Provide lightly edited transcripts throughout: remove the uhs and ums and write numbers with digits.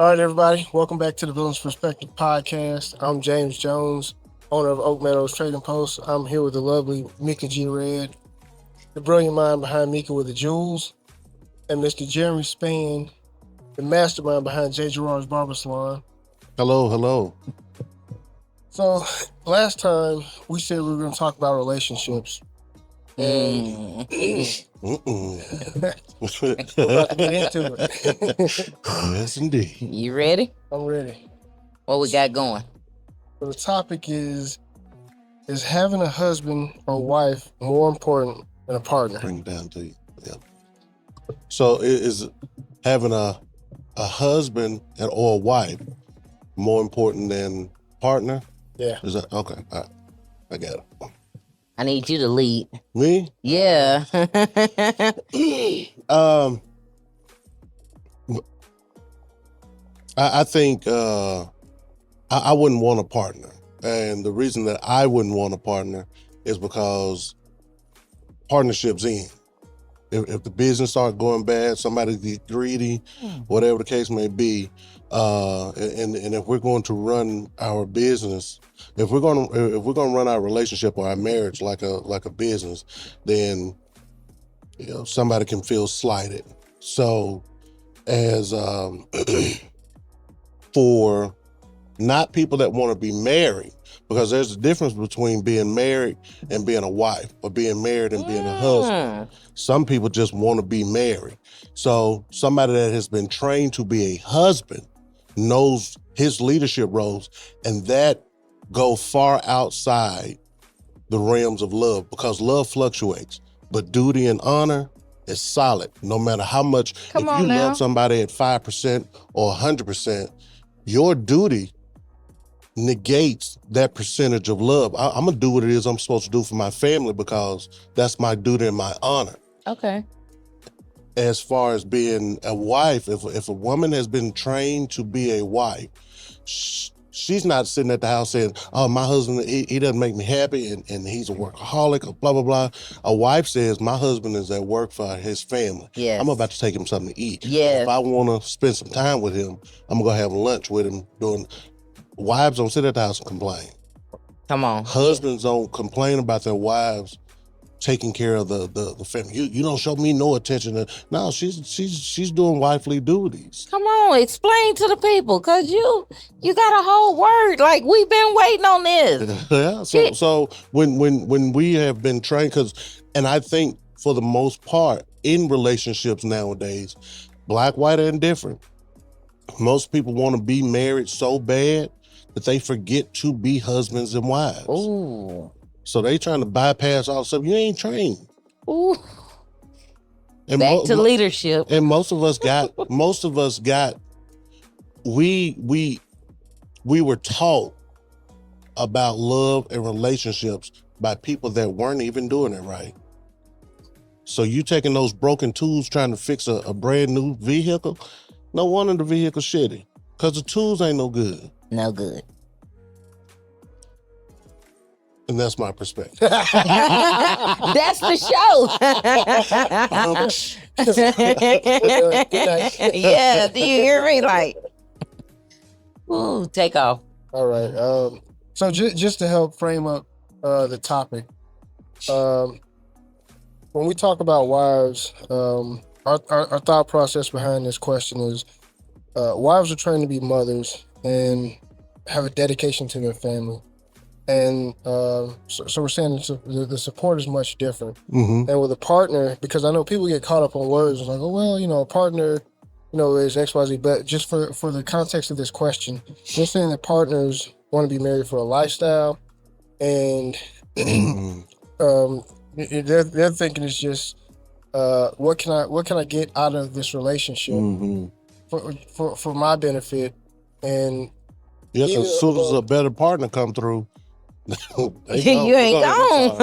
All right, everybody. Welcome back to the Villains Perspective podcast. I'm James Jones, owner of Oak Meadows Trading Post. I'm here with the lovely Mika G. Red, the brilliant mind behind Mika with the Jewels, and Mr. Jeremy Spann, the mastermind behind J. Gerard's Barber Salon. Hello. So, last time we said we were going to talk about relationships. And we're about to get into it. Yes, indeed. You ready? I'm ready. What we got going? So the topic is having a husband or wife more important than a partner? Bring it down to you. Yeah. So is having a husband or a wife more important than partner? Yeah. Is that okay? All right. I got it. I need you to lead. Me? Yeah. I think I wouldn't want a partner. And the reason that I wouldn't want a partner is because partnerships end. If the business start going bad, somebody get greedy, whatever the case may be, and if we're going to run our business, if we're going to run our relationship or our marriage like a business, then somebody can feel slighted. So, as for not people that want to be married, because there's a difference between being married and being a wife, or being married and being a husband. Some people just want to be married. So somebody that has been trained to be a husband knows his leadership roles, and that go far outside the realms of love, because love fluctuates, but duty and honor is solid. No matter how much, if you love somebody at 5% or 100%, your duty negates that percentage of love. I'm gonna do what it is I'm supposed to do for my family, because that's my duty and my honor. Okay. As far as being a wife, if a woman has been trained to be a wife, she's not sitting at the house saying, oh, my husband, he doesn't make me happy and he's a workaholic or blah, blah, blah. A wife says, my husband is at work for his family. Yes. I'm about to take him something to eat. Yes. If I want to spend some time with him, I'm going to go have lunch with him. Wives don't sit at the house and complain. Come on. Husbands don't complain about their wives taking care of the family. You don't show me no attention. No, she's doing wifely duties. Come on, explain to the people, cause you got a whole word. Like, we've been waiting on this. Yeah. So when we have been trained, and I think for the most part in relationships nowadays, black, white, or indifferent, most people want to be married so bad that they forget to be husbands and wives. Ooh. So they trying to bypass all stuff. You ain't trained. Ooh. And back to leadership. And most of us got, we were taught about love and relationships by people that weren't even doing it right. So you taking those broken tools trying to fix a brand new vehicle, no wonder the vehicle's shitty, because the tools ain't no good. No good. And that's my perspective. That's the show. Yeah, do you hear me? Like, ooh, take off. All right. So just to help frame up the topic, when we talk about wives, our thought process behind this question is wives are trained to be mothers and have a dedication to their family. And so we're saying the support is much different. Mm-hmm. And with a partner, because I know people get caught up on words, like, oh, well, a partner, is X, Y, Z. But just for the context of this question, we're saying that partners want to be married for a lifestyle, and their thinking is just, what can I get out of this relationship for my benefit? And as soon as a better partner come through, you ain't gone.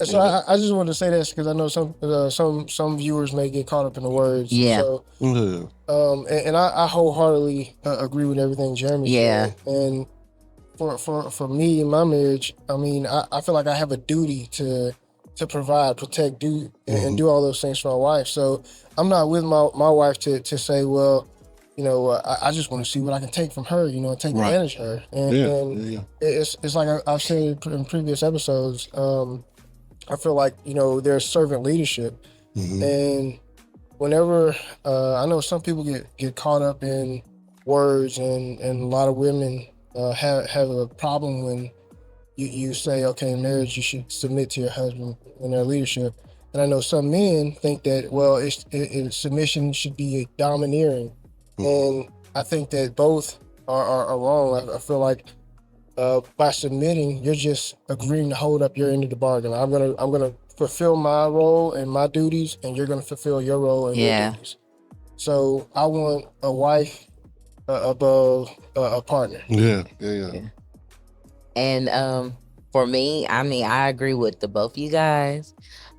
So I just wanted to say this because I know some viewers may get caught up in the words. Yeah. So, and I wholeheartedly agree with everything Jeremy said. And for me in my marriage, I mean, I feel like I have a duty to provide, protect, do and do all those things for my wife. So I'm not with my wife to say, well, I just want to see what I can take from her, and take Right. advantage of her. And it's like I've said in previous episodes. I feel like there's servant leadership, Mm-hmm. and whenever I know some people get caught up in words, and a lot of women have a problem when you say, okay, in marriage you should submit to your husband in their leadership. And I know some men think that, well, submission should be domineering. And I think that both are wrong. I feel like by submitting, you're just agreeing to hold up your end of the bargain. I'm gonna fulfill my role and my duties, and you're gonna fulfill your role and your duties. So I want a wife above a partner. Yeah. And for me, I mean, I agree with the both of you guys.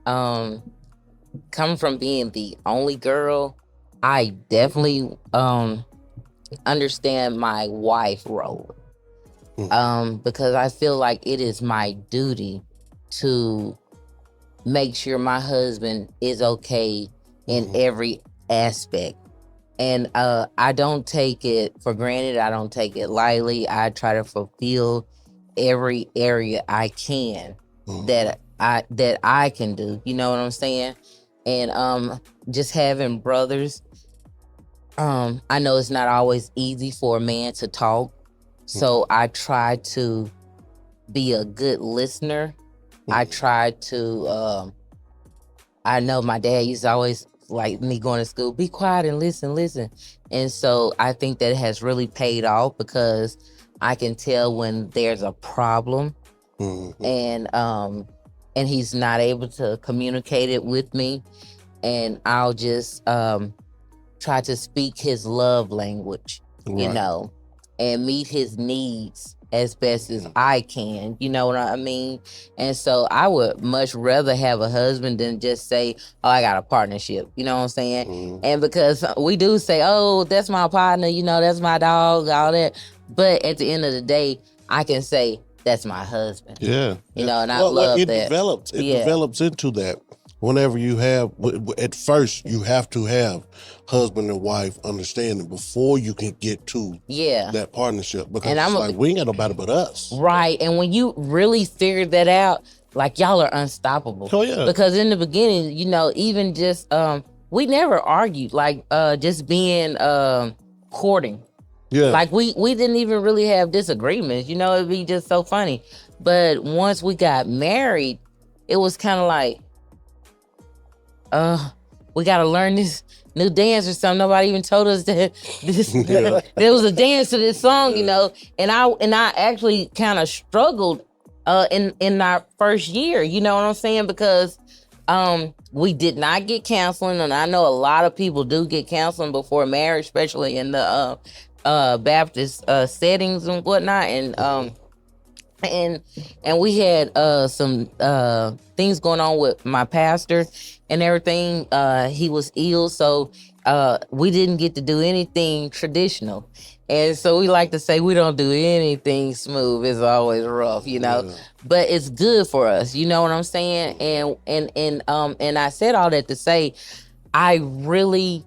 Coming from being the only girl, I definitely understand my wife role. Because I feel like it is my duty to make sure my husband is okay in every aspect. And I don't take it for granted. I don't take it lightly. I try to fulfill every area I can that I can do. You know what I'm saying? And just having brothers, I know it's not always easy for a man to talk. So I try to be a good listener. I try to I know my dad used to always, like me going to school, be quiet and listen. And so I think that has really paid off, because I can tell when there's a problem and he's not able to communicate it with me. And I'll just try to speak his love language, and meet his needs as best as I can, you know what I mean? And so I would much rather have a husband than just say, oh, I got a partnership, you know what I'm saying? And because we do say, oh, that's my partner, that's my dog, all that. But at the end of the day, I can say, that's my husband. Yeah. And I love it that. Develops into that. Whenever you have, at first, you have to have husband and wife understanding before you can get to that partnership. Because it's like, we ain't got nobody but us. Right. And when you really figure that out, like, y'all are unstoppable. Oh, yeah. Because in the beginning, even just, we never argued, like just being courting. Yeah. Like, we didn't even really have disagreements. It'd be just so funny. But once we got married, it was kind of like, we got to learn this new dance or something. Nobody even told us that there was a dance to this song, And I actually kind of struggled in our first year, you know what I'm saying? Because we did not get counseling, and I know a lot of people do get counseling before marriage, especially in the Baptist settings and whatnot, and we had some things going on with my pastor and everything. He was ill, so we didn't get to do anything traditional. And so we like to say we don't do anything smooth. It's always rough, but it's good for us. You know what I'm saying? And I said all that to say, I really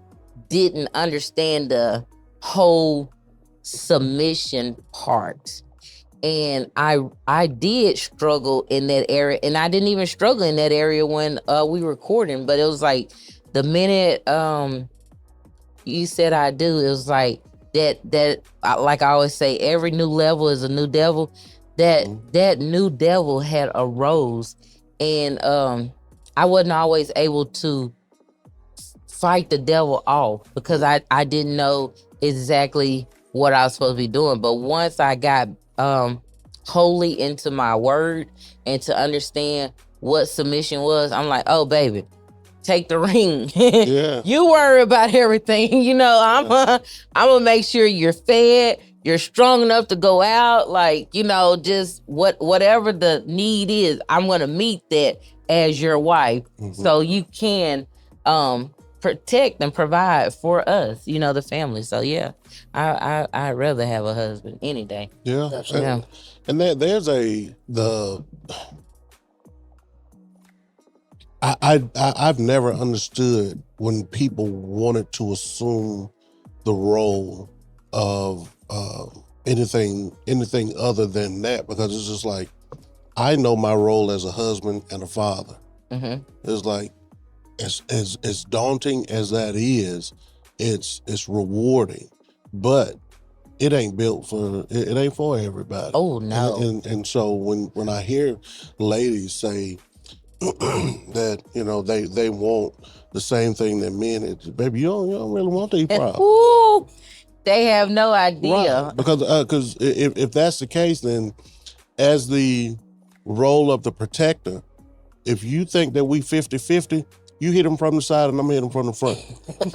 didn't understand the whole submission part. And I did struggle in that area, and I didn't even struggle in that area when we were recording. But it was like the minute you said I do, it was like that like I always say, every new level is a new devil. That new devil had arose, and I wasn't always able to fight the devil off because I didn't know exactly what I was supposed to be doing. But once I got wholly into my word and to understand what submission was, I'm like, oh baby, take the ring. Yeah. You worry about everything. I'm gonna make sure you're fed, you're strong enough to go out, like, just whatever the need is, I'm gonna meet that as your wife, so you can protect and provide for us, the family. So yeah, I'd rather have a husband any day. Yeah. Absolutely. And there's I've never understood when people wanted to assume the role of anything other than that, because it's just like, I know my role as a husband and a father. Mm-hmm. It's like, as daunting as that is, it's rewarding, but it ain't built for it ain't for everybody. Oh no. And so when I hear ladies say that, you know, they want the same thing that men, it's, baby, you don't really want these problems. Ooh, they have no idea. Right. Because if that's the case, then as the role of the protector, if you think that we 50-50, you hit them from the side and I'm hitting them from the front.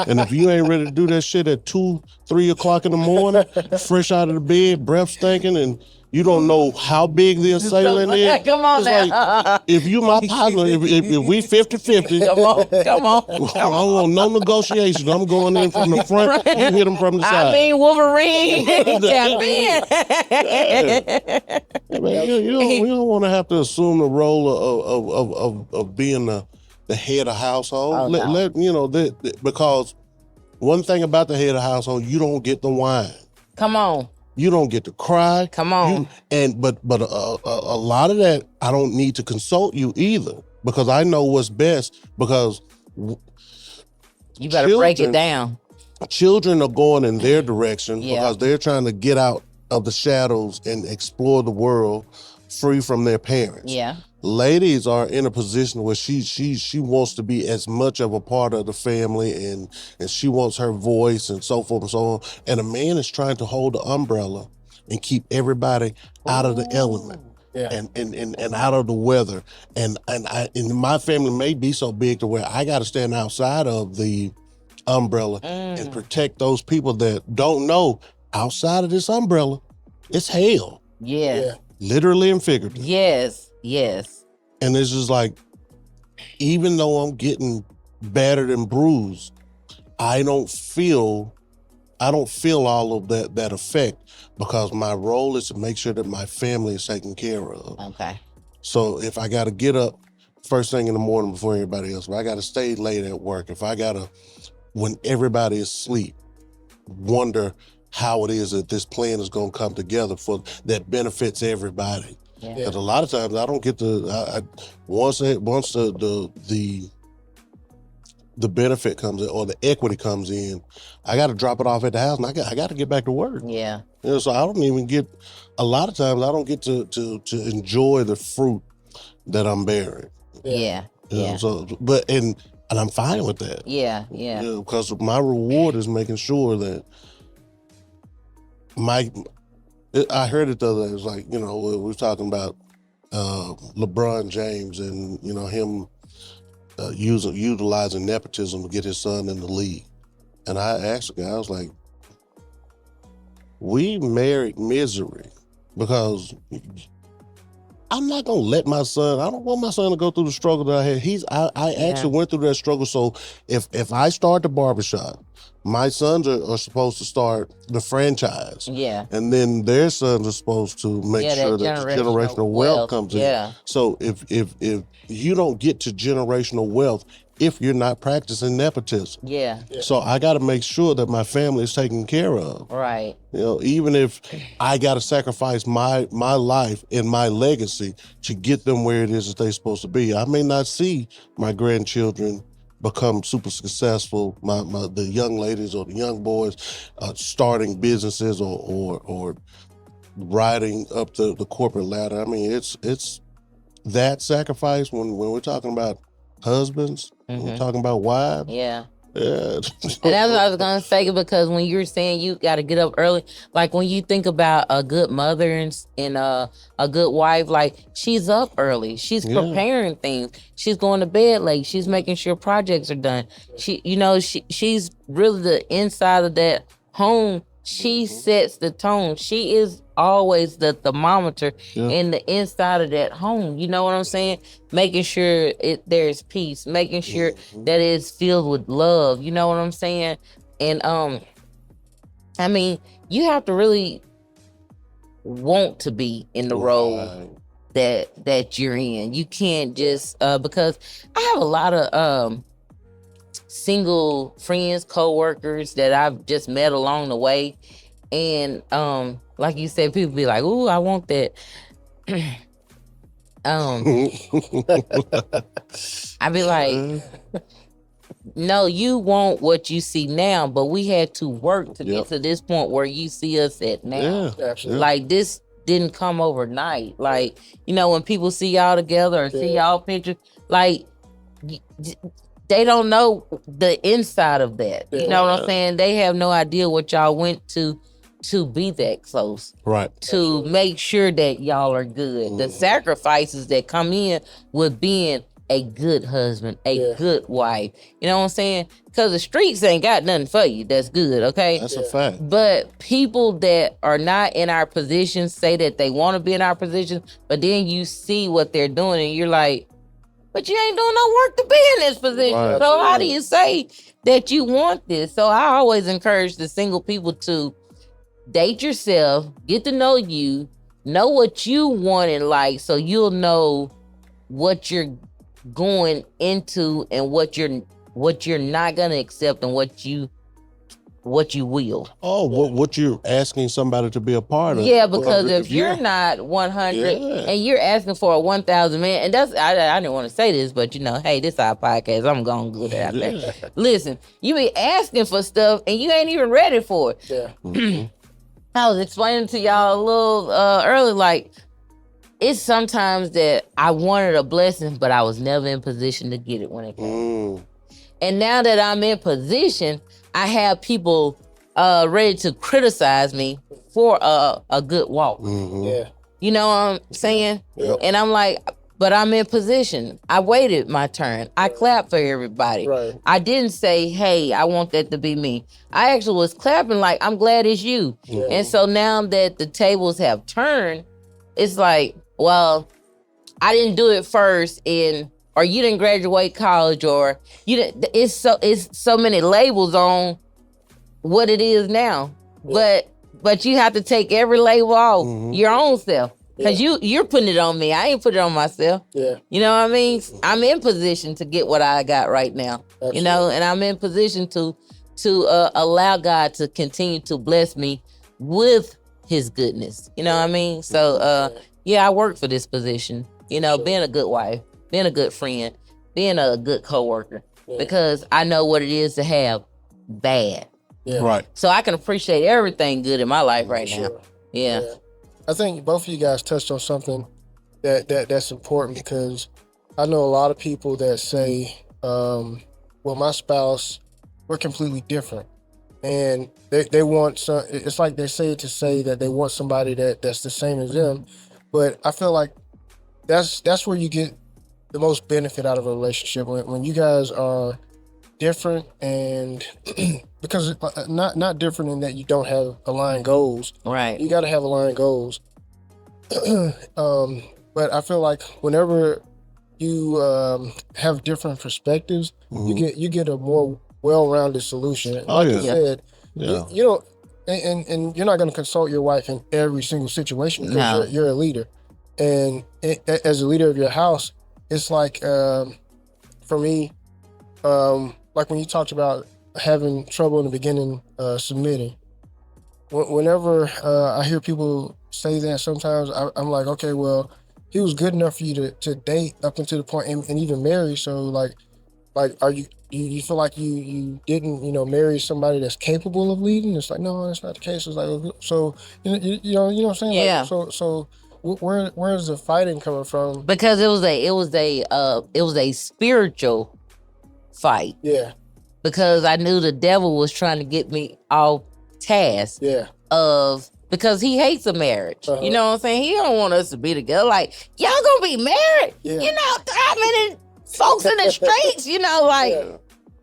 And if you ain't ready to do that shit at 2-3 o'clock in the morning, fresh out of the bed, breath stinking, and you don't know how big the assailant is. Come on it's now. Like, if you my partner, if we 50-50, come on. I don't want no negotiation. I'm going in from the front, you hit them from the side. I mean, Wolverine. Tap in. I mean, you don't want to have to assume the role of being the head of household. Oh, no. Let you know because one thing about the head of household, you don't get the whine. Come on. You don't get to cry. Come on. But a lot of that, I don't need to consult you either, because I know what's best. Because you better break it down. Children are going in their direction because they're trying to get out of the shadows and explore the world free from their parents. Yeah. Ladies are in a position where she wants to be as much of a part of the family, and she wants her voice and so forth and so on. And a man is trying to hold the umbrella and keep everybody out of the element and out of the weather. And my family may be so big to where I got to stand outside of the umbrella and protect those people that don't know outside of this umbrella, it's hell. Yeah. Literally and figuratively. Yes. Yes. And it's just like, even though I'm getting battered and bruised, I don't feel all of that effect, because my role is to make sure that my family is taken care of. Okay. So if I got to get up first thing in the morning before everybody else, if I got to stay late at work, if I got to, when everybody is asleep, wonder how it is that this plan is going to come together for that benefits everybody. Because a lot of times I don't get to. Once the benefit comes in or the equity comes in, I got to drop it off at the house, and I got to get back to work. Yeah. You know, so I don't even get. A lot of times I don't get to enjoy the fruit that I'm bearing. Yeah. You know, so, but and I'm fine with that. Yeah. Yeah. Because my reward is making sure that I heard it the other day. It was like, you know, we were talking about LeBron James and, you know, him utilizing nepotism to get his son in the league. And I asked the guy, I was like, we married misery, because I'm not gonna let my son. I don't want my son to go through the struggle that I had. I actually went through that struggle. So if I start the barbershop, my sons are supposed to start the franchise. Yeah. And then their sons are supposed to make sure that generational wealth comes in. So if you don't get to generational wealth if you're not practicing nepotism. Yeah. So I got to make sure that my family is taken care of. Right. You know, even if I got to sacrifice my life and my legacy to get them where it is that they're supposed to be. I may not see my grandchildren become super successful, the young ladies or the young boys starting businesses or riding up the corporate ladder. I mean, it's that sacrifice when we're talking about husbands, when we're talking about wives. Yeah. Yeah. And that's what I was gonna say, because when you're saying you got to get up early, like when you think about a good mother and a good wife, like she's up early, she's preparing things, she's going to bed late, she's making sure projects are done. She's really the inside of that home. She sets the tone. She is always the thermometer in the inside of that home. You know what I'm saying? Making sure there's peace, making sure that it's filled with love. You know what I'm saying? And I mean, you have to really want to be in the role that you're in. You can't just because I have a lot of single friends, co-workers that I've just met along the way. And like you said, people be like, "Ooh, I want that." I be like, no, you want what you see now, but we had to work to get to this point where you see us at now. Yeah, absolutely. Like, this didn't come overnight. Like, you know, when people see y'all together or see y'all pictures, like, they don't know the inside of that. You know what I'm saying? They have no idea what y'all went to be that close. Right. To make sure that y'all are good. The sacrifices that come in with being a good husband, a good wife. You know what I'm saying? Because the streets ain't got nothing for you that's good, okay? That's a fact. But people that are not in our position say that they want to be in our position, but then you see what they're doing and you're like, but you ain't doing no work to be in this position. Right. So how do you say that you want this? So I always encourage the single people to date yourself, get to know you, know what you want in life, so you'll know what you're going into and what you're not gonna accept and what you will. Oh, what you're asking somebody to be a part of. Yeah, because if you're not 100 and you're asking for a 1,000 man, and that's I didn't want to say this, but you know, hey, this our podcast. I'm gonna go out there. Listen, you be asking for stuff and you ain't even ready for it. Yeah. I was explaining to y'all a little early, like, it's sometimes that I wanted a blessing, but I was never in position to get it when it came. And now that I'm in position, I have people ready to criticize me for a good walk. Yeah. You know what I'm saying? Yeah. And I'm like, but I'm in position. I waited my turn. I clapped for everybody. Right. I didn't say, hey, I want that to be me. I actually was clapping like, I'm glad it's you. Yeah. And so now that the tables have turned, it's like, well, I didn't do it first, or you didn't graduate college, or you didn't. It's so many labels on what it is now. Yeah. But you have to take every label off your own self. Because you're putting it on me. I ain't put it on myself. Yeah. You know what I mean? I'm in position to get what I got right now. Absolutely. You know, and I'm in position to allow God to continue to bless me with his goodness. You know what I mean? So I work for this position. You know, being a good wife, being a good friend, being a good coworker. Yeah. Because I know what it is to have bad. Yeah. Right. So I can appreciate everything good in my life right now. Yeah. I think both of you guys touched on something that's important, because I know a lot of people that say, well, my spouse, we're completely different. And they want some, it's like they say it to say that they want somebody that's the same as them. But I feel like that's where you get the most benefit out of a relationship, when you guys are different, and because not different in that you don't have aligned goals. Right. You got to have aligned goals. But I feel like whenever you have different perspectives, you get a more well-rounded solution. Like you said, you don't, and you're not going to consult your wife in every single situation, because you're a leader, and as a leader of your house, it's like for me, like when you talked about having trouble in the beginning submitting. Whenever I hear people say that, sometimes I'm like, okay, well, he was good enough for you to date up until the point and even marry. So like, are you feel like you didn't, marry somebody that's capable of leading? It's like, no, that's not the case. It's like, so you know what I'm saying? Yeah. Like, so where's the fighting coming from? Because it was a spiritual fight. Yeah. Because I knew the devil was trying to get me off task. Yeah. Because he hates a marriage. You know what I'm saying? He don't want us to be together. Like, y'all gonna be married? Yeah. You know, how many folks in the streets,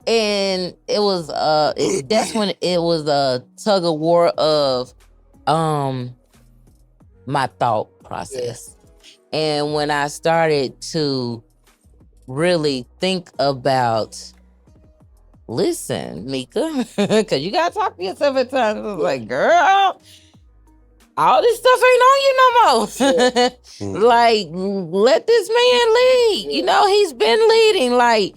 and it was that's when it was a tug of war of my thought process. Yeah. And when I started to really think about, listen, Mika, because you gotta talk to yourself at times. I was like, girl, all this stuff ain't on you no more. Like, let this man lead. You know, he's been leading. Like,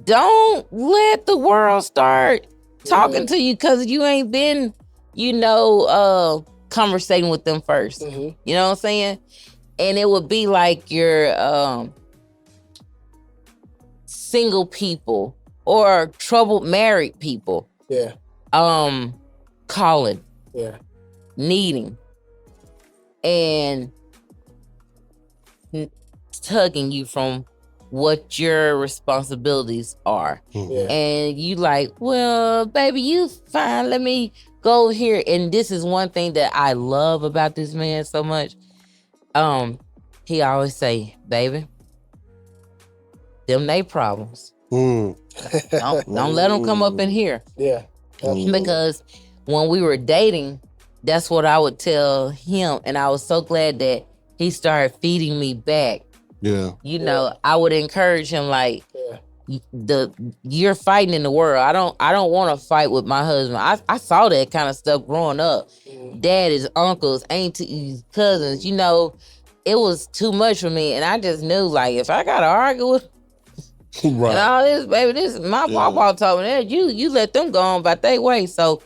don't let the world start talking to you because you ain't been, conversating with them 1st. Mm-hmm. You know what I'm saying? And it would be like your single people or troubled married people. Yeah. Calling. Yeah. Needing. And tugging you from what your responsibilities are. Yeah. And you like, well, baby, you fine. Let me go here. And this is one thing that I love about this man so much. He always say, baby, them they problems. Don't let them come up in here. Yeah. Because when we were dating, that's what I would tell him. And I was so glad that he started feeding me back. Yeah. I would encourage him like, you're fighting in the world. I don't want to fight with my husband. I saw that kind of stuff growing up. Daddies, uncles, aunties, cousins, it was too much for me. And I just knew like, if I got to argue with right. and all this, baby, this is my papa told me that you let them go on about their way. So,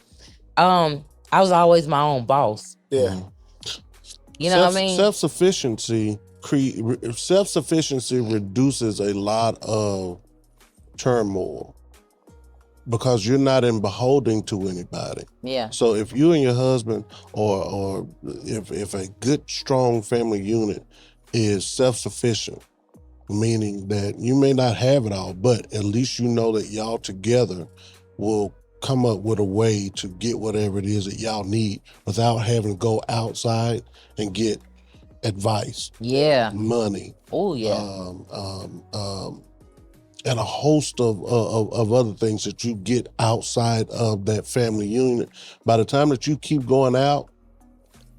I was always my own boss. Yeah. You know what I mean? Self-sufficiency reduces a lot of turmoil because you're not in beholding to anybody. Yeah. So if you and your husband or if a good, strong family unit is self-sufficient, meaning that you may not have it all, but at least you know that y'all together will come up with a way to get whatever it is that y'all need without having to go outside and get advice, money, and a host of other things that you get outside of that family unit. By the time that you keep going out,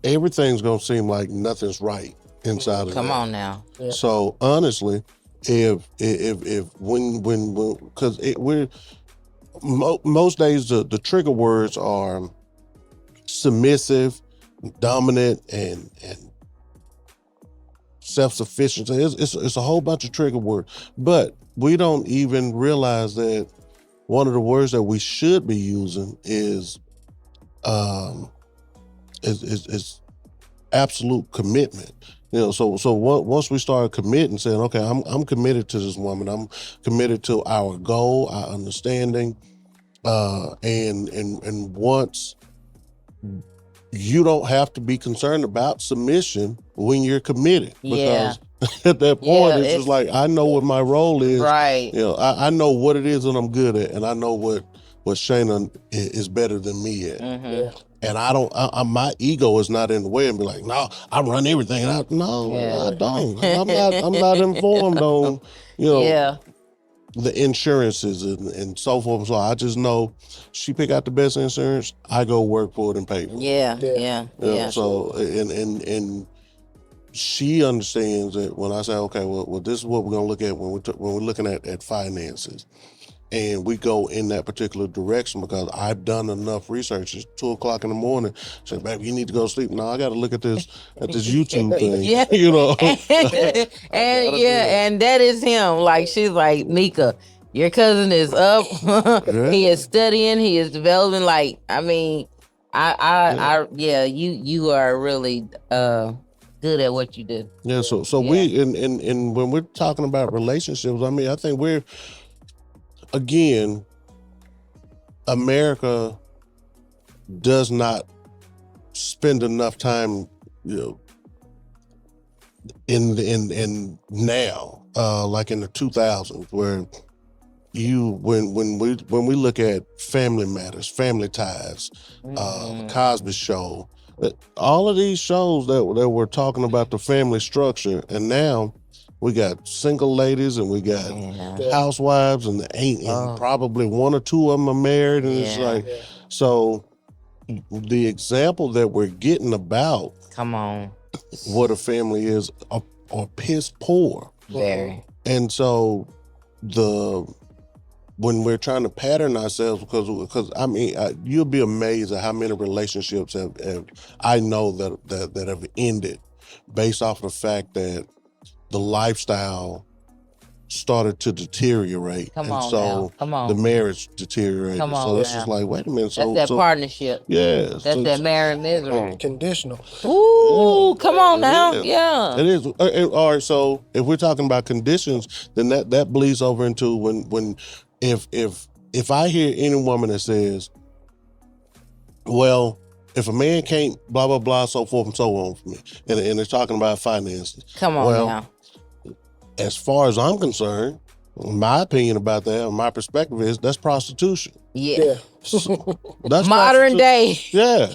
everything's gonna seem like nothing's right inside of that. Come on now. Yeah. So honestly, if when because we're most days the trigger words are submissive, dominant, and self-sufficient. It's a whole bunch of trigger words, but we don't even realize that one of the words that we should be using is absolute commitment. So once we start committing, saying, okay, I'm committed to this woman, I'm committed to our goal, our understanding, and once you don't have to be concerned about submission when you're committed, because at that point it's just like, I know what my role is, right? I know what it is that I'm good at, and I know what Shayna is better than me at. Mm-hmm. And I don't, my ego is not in the way and be like, no, I run everything out. No, I don't. I'm not informed on, the insurances and so forth. So I just know she pick out the best insurance, I go work for it and pay for it. Yeah. So, and she understands that when I say, okay, well, this is what we're gonna look at when we're looking at finances. And we go in that particular direction because I've done enough research. It's 2:00 in the morning. Say, baby, you need to go to sleep. No, I got to look at this YouTube thing. And that is him. Like, she's like, Mika, your cousin is up. He is studying. He is developing. Like, I mean, you are really good at what you do. Yeah. So we and when we're talking about relationships, I mean, I think we're, again, America does not spend enough time, in now, like in the 2000s, where when we look at Family Matters, Family Ties, The Cosby Show, all of these shows that were talking about the family structure, and now we got single ladies and we got housewives and probably one or two of them are married, and it's like, so the example that we're getting about what a family is are piss poor. Very. And so when we're trying to pattern ourselves, because I mean, you'll be amazed at how many relationships I know that have ended based off of the fact that the lifestyle started to deteriorate. Come and on so now. Come on. the marriage deteriorated. Come on so it's now. just like, wait a minute. So That's that partnership. Yeah. That's that marriage misery. Conditional. Ooh, come on now. Yeah. It is. All right. So if we're talking about conditions, then that bleeds over into when if I hear any woman that says, well, if a man can't blah blah blah, so forth and so on for me, and they're talking about finances. Come on now. As far as I'm concerned, my opinion about that, my perspective is that's prostitution. Yeah. That's modern day. Yeah.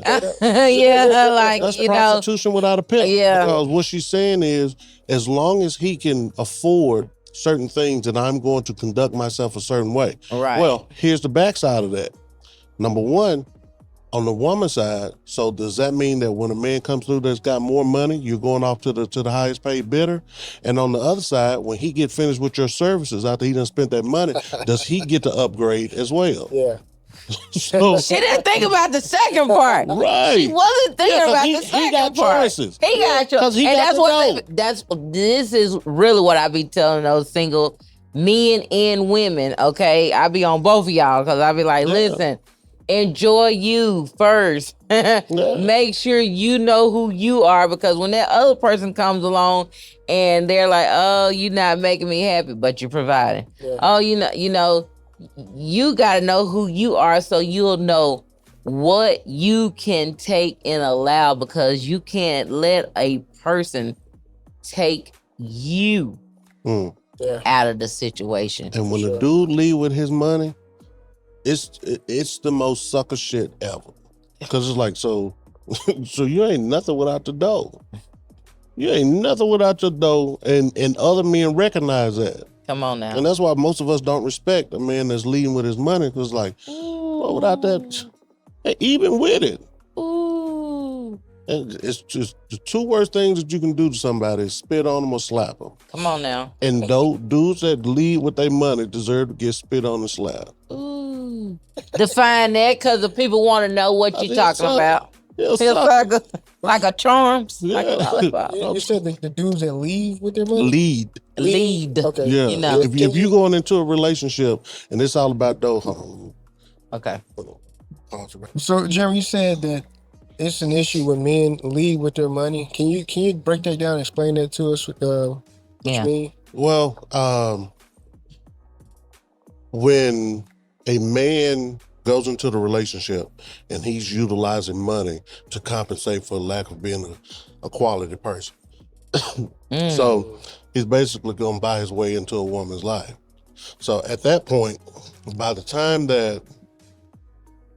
Yeah, like, that's you prostitution without a pimp. Yeah. Because what she's saying is, as long as he can afford certain things, then I'm going to conduct myself a certain way. Right. Well, here's the backside of that. Number one, on the woman's side, so does that mean that when a man comes through that's got more money, you're going off to the highest paid bidder? And on the other side, when he get finished with your services after he done spent that money, does he get to upgrade as well? Yeah. So she didn't think about the second part. Right. She wasn't thinking about the second he got part. choices. He got choices. He got This is really what I be telling those single men and women, okay? I be on both of y'all because I be like, listen, enjoy you first. Make sure you know who you are, because when that other person comes along and they're like, oh, you're not making me happy, but you're providing. Yeah. Oh, you know, you got to know who you are so you'll know what you can take and allow, because you can't let a person take you out of the situation. And when the dude leave with his money, it's the most sucker shit ever. Because it's like, so you ain't nothing without the dough. You ain't nothing without your dough, and other men recognize that. Come on now. And that's why most of us don't respect a man that's leading with his money, because like, well, without that, even with it. Ooh. And it's just the two worst things that you can do to somebody is spit on them or slap them. Come on now. And those dudes that lead with their money deserve to get spit on and slapped. Ooh. Define that, because the people want to know what you're talking about. Yeah, like a charms. Yeah. Like a lollipop. You said the dudes that leave with their money? Lead. Okay. Yeah. You know. If you going into a relationship and it's all about dough. Okay. So, Jeremy, you said that it's an issue when men lead with their money. Can you break that down and explain that to us? What you mean? Well, when a man goes into the relationship and he's utilizing money to compensate for the lack of being a quality person. So he's basically going to buy his way into a woman's life. So at that point, by the time that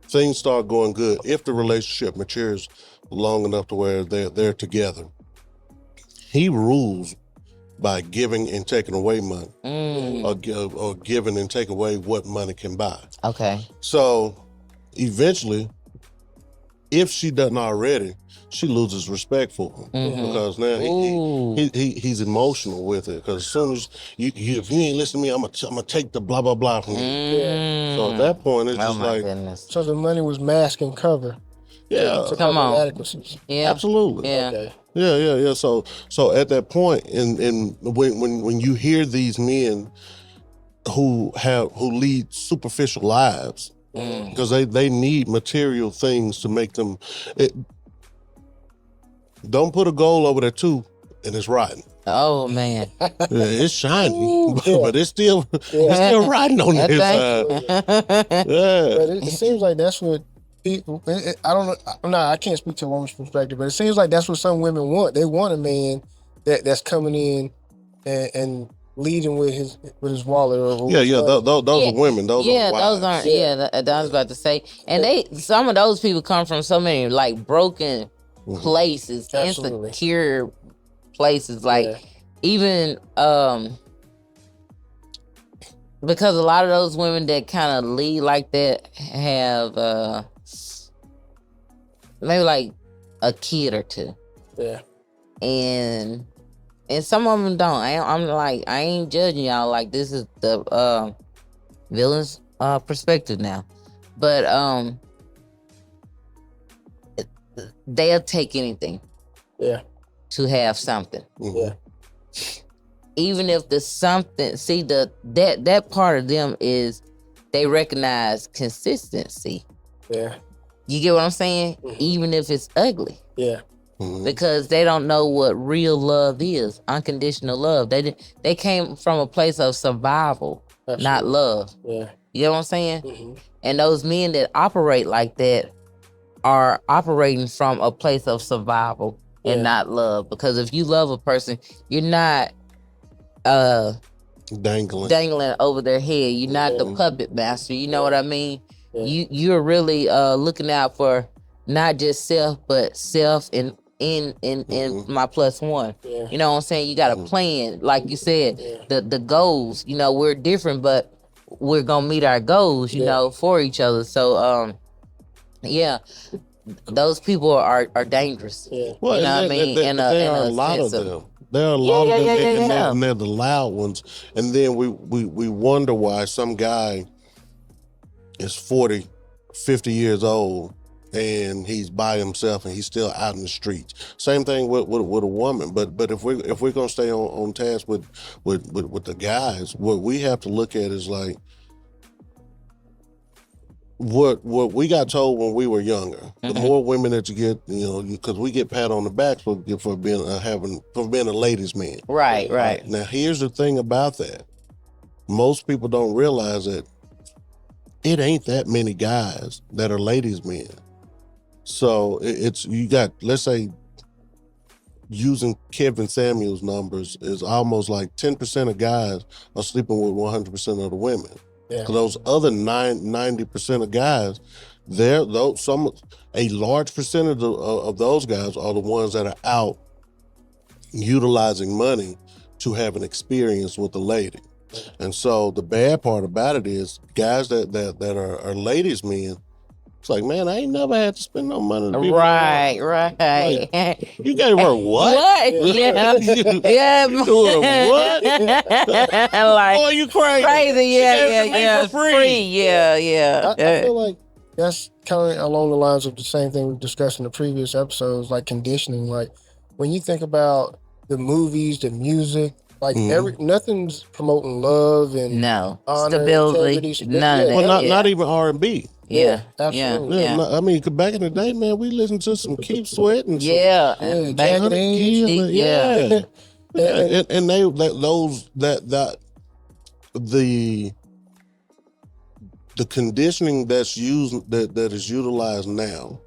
things start going good, if the relationship matures long enough to where they're together, he rules by giving and taking away money, or giving and taking away what money can buy. Okay. So eventually, if she doesn't already, she loses respect for him, because now he's emotional with it. Because as soon as if you ain't listening to me, I'm gonna take the blah blah blah from you. So at that point, it's just like, goodness. So the money was mask and cover. Yeah, come on. Adequacies. Yeah, absolutely. Yeah. Okay. Yeah. So at that point, and when you hear these men who lead superficial lives, because they need material things to make them. Don't put a gold over there too, and it's rotten. Oh man. Yeah, it's shiny, but it's still rotten on the inside. Yeah. But it seems like that's what people. I don't know. I can't speak to a woman's perspective, but it seems like that's what some women want. They want a man that's coming in and leading with his wallet. Or those are women. Those are those aren't. Yeah, I was about to say. And some of those people come from so many like broken places, insecure places, like even because a lot of those women that kind of lead like that have maybe like a kid or two. Yeah. And some of them don't. I'm like, I ain't judging y'all. Like, this is the villain's perspective now. But they'll take anything. Yeah. To have something. Yeah. even if the something, see that part of them is they recognize consistency. Yeah. You get what I'm saying? Mm-hmm. Even if it's ugly. Yeah. Mm-hmm. Because they don't know what real love is, unconditional love. They came from a place of survival, Absolutely. not love. Yeah. You know what I'm saying? Mm-hmm. And those men that operate like that are operating from a place of survival and not love. Because if you love a person, you're not dangling over their head. You're not the puppet master. You know what I mean? Yeah. You're really looking out for not just self, but self and in my plus one. Yeah. You know what I'm saying? You got a plan, like you said. Yeah. The goals. You know, we're different, but we're gonna meet our goals. You know, for each other. So yeah. Those people are dangerous. Yeah. Well, you know what I mean? There are a lot of them. There are a lot of them, and they're the loud ones. And then we wonder why some guy is 40, 50 years old, and he's by himself, and he's still out in the streets. Same thing with a woman. But if we're gonna stay on task with the guys, what we have to look at is like, what we got told when we were younger. Mm-hmm. The more women that you get, because we get pat on the back for being a ladies' man. Right. Now here's the thing about that. Most people don't realize that it ain't that many guys that are ladies' men. So you got, let's say, using Kevin Samuel's numbers, is almost like 10% of guys are sleeping with 100% of the women. Yeah. Those other 90% of guys, a large percentage of those guys are the ones that are out utilizing money to have an experience with a lady. And so the bad part about it is guys that are ladies' men. It's like, man, I ain't never had to spend no money to be right. Like, you gave her what? What? Yeah. Yeah. You doing what? Like, boy, you crazy. Yeah. Free. Yeah. I feel like that's kind of along the lines of the same thing we discussed in the previous episodes, like conditioning. Like when you think about the movies, the music, like nothing's promoting love and honor, stability, none of that. Well, not even R&B. Yeah, absolutely. Yeah. I mean, back in the day, man, we listened to some Keith Sweat and and the conditioning that is utilized now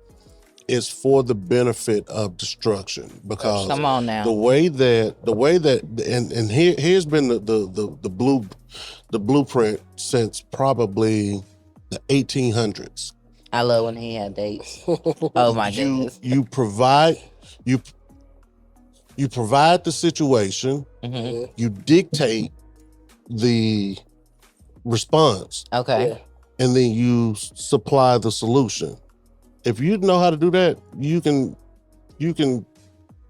is for the benefit of destruction, because come on now, the way that and here's been the blueprint since probably the 1800s. I love when he had dates. Oh my goodness. You provide the situation. Mm-hmm. You dictate the response. Okay. And then you supply the solution. If you know how to do that, you can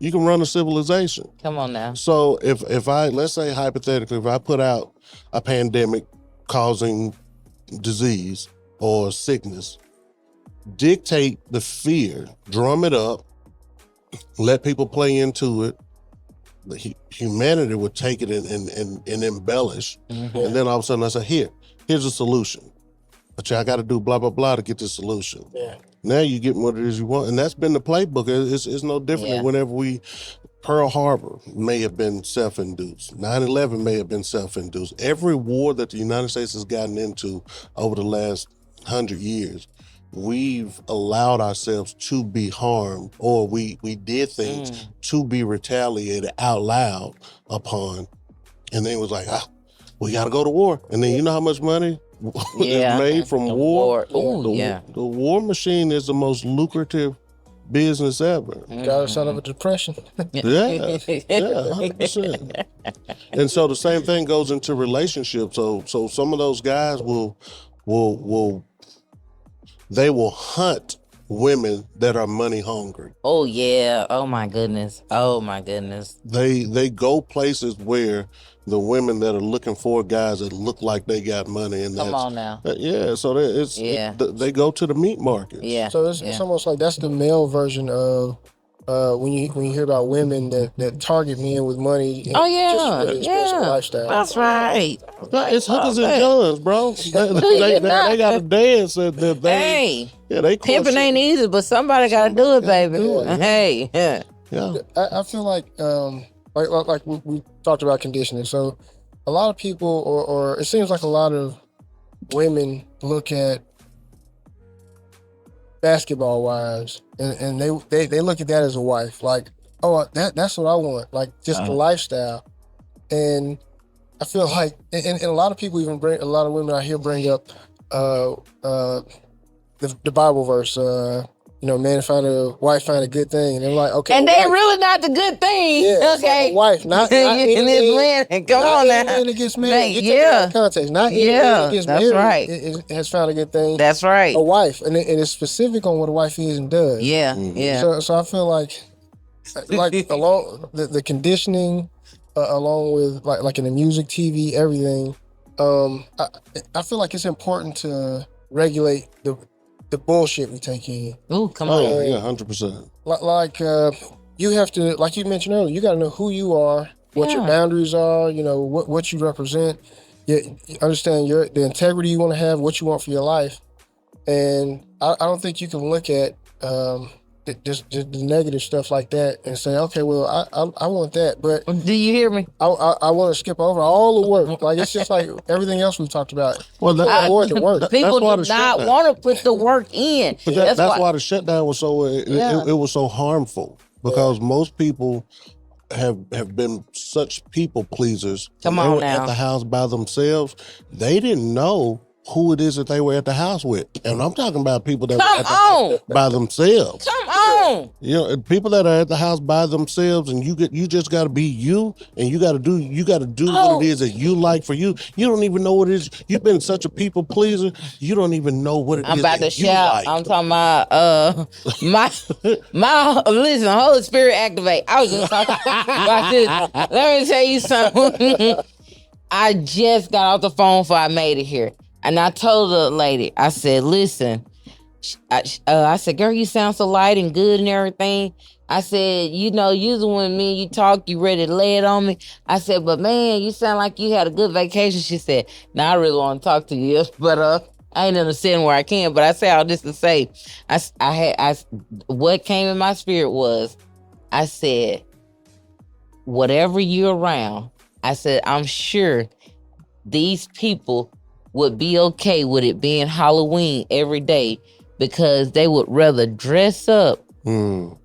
run a civilization. Come on now. So if I, let's say hypothetically, if I put out a pandemic causing disease or sickness, dictate the fear, drum it up, let people play into it. Humanity would take it and embellish. Mm-hmm. And then all of a sudden I say, here's a solution. But y'all got to do blah, blah, blah to get the solution. Yeah. Now you get what it is you want. And that's been the playbook. It's no different than whenever Pearl Harbor may have been self-induced. 9/11 may have been self-induced. Every war that the United States has gotten into over the last 100 years, we've allowed ourselves to be harmed, or we did things to be retaliated out loud upon. And then it was like, we got to go to war. And then you know how much money is made from war? The war machine is the most lucrative business ever. Got us out of a depression. Yeah, 100%. And so the same thing goes into relationships. So some of those guys will hunt women that are money hungry. Oh yeah. Oh my goodness. They go places where the women that are looking for guys that look like they got money, and come on now. So they go to the meat market. Yeah. So it's almost like that's the male version of when you hear about women that target men with money. And Oh yeah, just for the expensive lifestyle. That's right. It's hookers and johns, bro. They got to dance and they pimping ain't easy, but somebody got to do it, baby. Hey, yeah. I feel like we talked about conditioning. So a lot of people, or it seems like a lot of women look at basketball wives and they look at that as a wife. Like, oh, that's what I want. Like just the lifestyle. And I feel like, and a lot of people even a lot of women out here bring up the Bible verse, man find a wife, find a good thing. And they're like, okay. And they really not the good thing. Yeah, okay. Like a wife, not in this man. Come on now. Man that gets married. Yeah. Context. Not any man that gets that's married right. has found a good thing. That's right. A wife. And it's specific on what a wife is and does. Yeah. Yeah. So I feel like along the conditioning, along with like in the music, TV, everything, I feel like it's important to regulate the bullshit we take in. Ooh, come on. Yeah, 100%. Like you have to, like you mentioned earlier, you got to know who you are, what your boundaries are, what you represent. You understand the integrity you want to have, what you want for your life. And I don't think you can look at just the negative stuff like that and say, okay, well, I want that, but do you hear me? I want to skip over all the work. Like it's just like everything else we've talked about. Well, the work. People do not want to put the work in. But that's why the shutdown was so it was so harmful, because most people have been such people pleasers. Come on now. At the house by themselves, they didn't know who it is that they were at the house with. And I'm talking about people that were by themselves. Come on. People that are at the house by themselves, and you just gotta be you, and you gotta do what it is that you like for you. You don't even know what it is. You've been such a people pleaser, you don't even know what it is. I'm about to shout. Like. I'm talking about my listen, Holy Spirit activate. I was just talking about this. Let me tell you something. I just got off the phone before I made it here. And I told the lady, I said, listen, I said, girl, you sound so light and good and everything. I said, usually when me and you talk, you ready to lay it on me. I said, but man, you sound like you had a good vacation. She said, I really want to talk to you, but I ain't understanding where I can. But I say all this to say, what came in my spirit was, I said, whatever you're around, I said, I'm sure these people would be okay with it being Halloween every day, because they would rather dress up and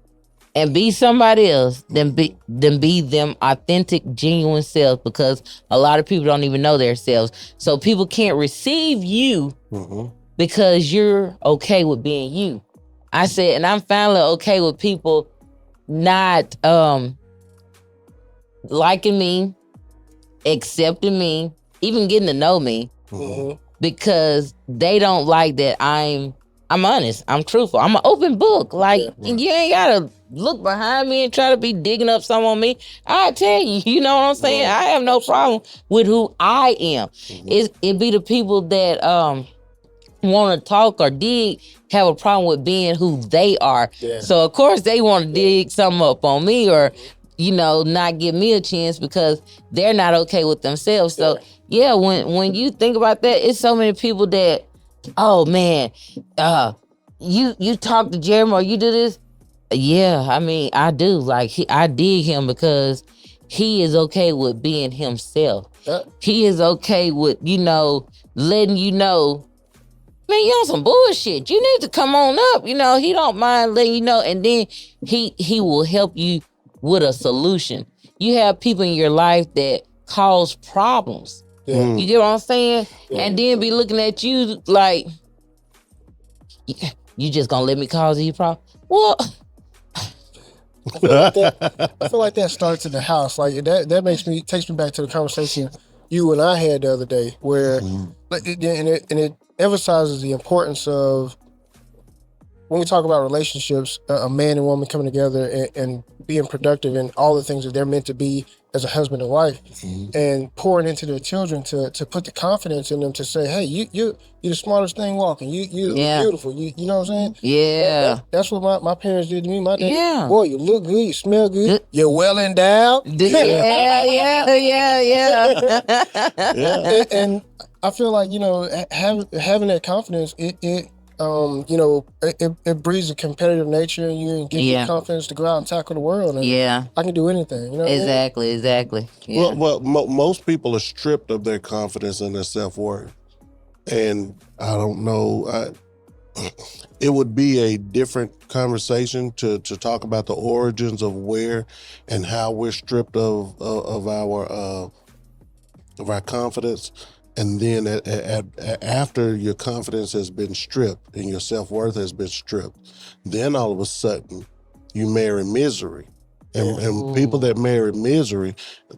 be somebody else than be them authentic, genuine selves, because a lot of people don't even know their selves. So people can't receive you because you're okay with being you. I said, and I'm finally okay with people not liking me, accepting me, even getting to know me. Because they don't like that I'm honest, I'm truthful, I'm an open book. Like, you ain't gotta look behind me and try to be digging up something on me. I tell you, you know what I'm saying? I have no problem with who I am. It be the people that want to talk or dig have a problem with being who they are. So of course they want to dig something up on me, or not give me a chance because they're not okay with themselves. So yeah, when you think about that, it's so many people that, oh man, you talk to Jeremy or you do this. Yeah, I mean, I do. Like, I dig him because he is okay with being himself. He is okay with, letting you know, man, you on some bullshit. You need to come on up. He don't mind letting you know. And then he will help you with a solution. You have people in your life that cause problems. You get what I'm saying? And then be looking at you like, you just gonna let me cause you problem? Well, I feel like that starts in the house. Like that takes me back to the conversation you and I had the other day, where and it emphasizes the importance of when we talk about relationships, a man and woman coming together and being productive in all the things that they're meant to be as a husband and wife, and pouring into their children to put the confidence in them to say, hey, you're the smartest thing walking. You're beautiful. You know what I'm saying? Yeah. That's what my parents did to me. My dad, boy, you look good, you smell good, you're well endowed. Yeah. And I feel like, you know, having that confidence, it breeds a competitive nature in you and gives you confidence to go out and tackle the world. And I can do anything. You know. Exactly. Yeah. Well, most people are stripped of their confidence and their self-worth, and I don't know. It would be a different conversation to talk about the origins of where and how we're stripped of our confidence. And then after your confidence has been stripped and your self-worth has been stripped, then all of a sudden you marry misery. And people that marry misery,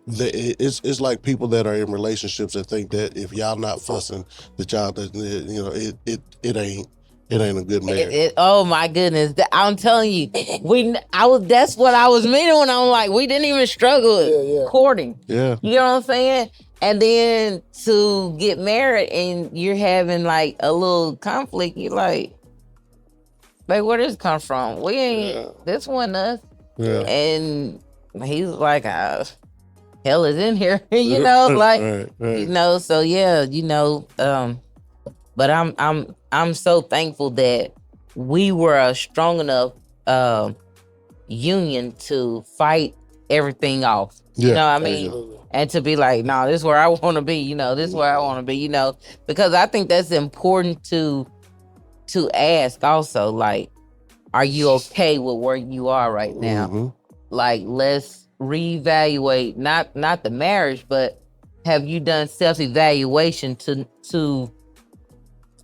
it's like people that are in relationships that think that if y'all not fussing, that y'all, you know, it ain't a good marriage. Oh my goodness! I'm telling you, that's what I was meaning when I'm like, we didn't even struggle courting. Yeah, you know what I'm saying? And then to get married and you're having like a little conflict, you're like, where does this come from? We ain't, this wasn't us. Yeah. And he's like, hell is in here, you know, like, right. you know, so yeah, you know, but I'm so thankful that we were a strong enough union to fight everything off. You know what I mean? And to be like, no, this is where I want to be, you know, this is where I want to be, you know, because I think that's important to ask also, like, are you okay with where you are right now? Mm-hmm. Like, let's reevaluate, not the marriage, but have you done self-evaluation to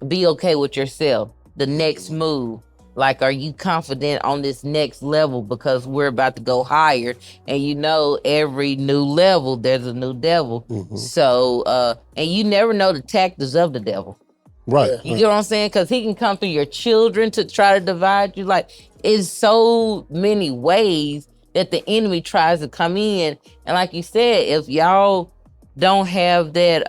be okay with yourself, the next move? Like, are you confident on this next level? Because we're about to go higher, and you know, every new level, there's a new devil. Mm-hmm. So, and you never know the tactics of the devil. Right. You get what I'm saying? Because he can come through your children to try to divide you. Like, it's so many ways that the enemy tries to come in. And like you said, if y'all don't have that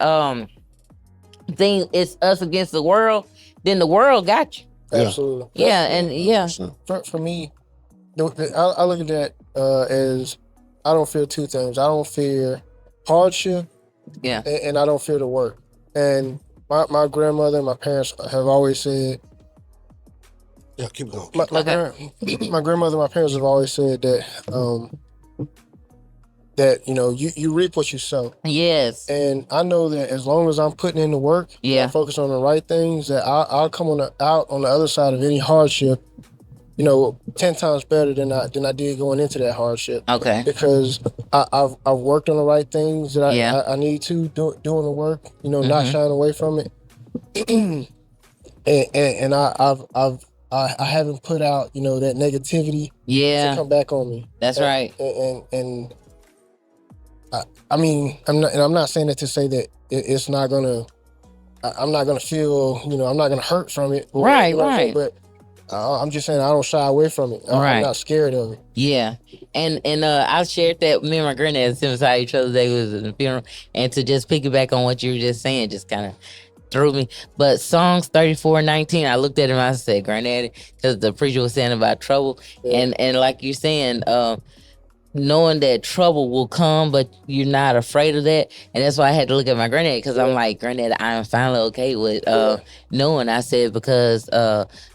thing, it's us against the world, then the world got you. Absolutely. Yeah, and yeah. For me, I look at that as I don't fear two things. I don't fear hardship, and I don't fear the work. And my grandmother and my parents have always said, yeah, keep going. My grandmother and my parents have always said that that, you know, you reap what you sow. Yes. And I know that as long as I'm putting in the work, I focus on the right things, that I'll come out on the other side of any hardship, you know, 10 times better than I did going into that hardship. Okay. Because I've worked on the right things that I need to doing the work, you know, not shying away from it. and I haven't put out, you know, that negativity to come back on me. That's right. And I mean, I'm not saying that to say that it's not gonna. I'm not gonna feel, you know, I'm not gonna hurt from it. Right. But I'm just saying I don't shy away from it. I'm not scared of it. Yeah, and I shared that me and my granddad saw each other today was in the funeral, and to just piggyback on what you were just saying, just kind of threw me. But Psalms 34:19, I looked at him, I said, Granddaddy, because the preacher was saying about trouble, and like you're saying, knowing that trouble will come, but you're not afraid of that. And that's why I had to look at my granddad, because I'm like, Granddad, I am finally okay with knowing. I said, because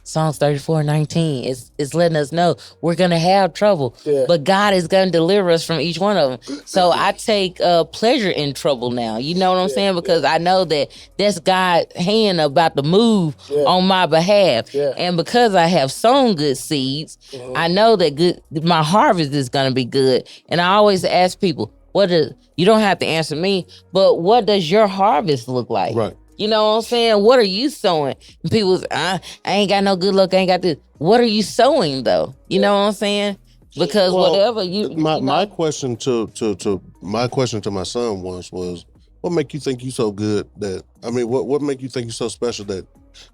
Psalms 34:19 is letting us know we're going to have trouble, but God is going to deliver us from each one of them. So I take pleasure in trouble now. You know what I'm saying? Because I know that that's God's hand about to move on my behalf. And because I have sown good seeds, I know that my harvest is going to be good. And I always ask people, you don't have to answer me, but what does your harvest look like? Right. You know what I'm saying? What are you sowing? And people say, I ain't got no good luck. I ain't got this. What are you sowing though? You know what I'm saying? Because whatever my question to my son was what make you think you so good that, I mean, what make you think you so special that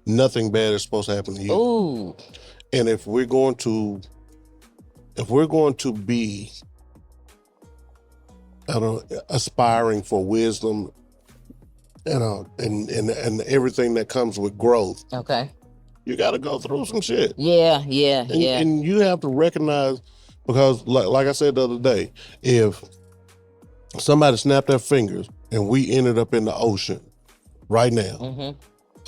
nothing bad is supposed to happen to you? Ooh. And if we're going to be aspiring for wisdom and everything that comes with growth, Okay. you got to go through some shit. Yeah. And you have to recognize, because like I said the other day, if somebody snapped their fingers and we ended up in the ocean right now,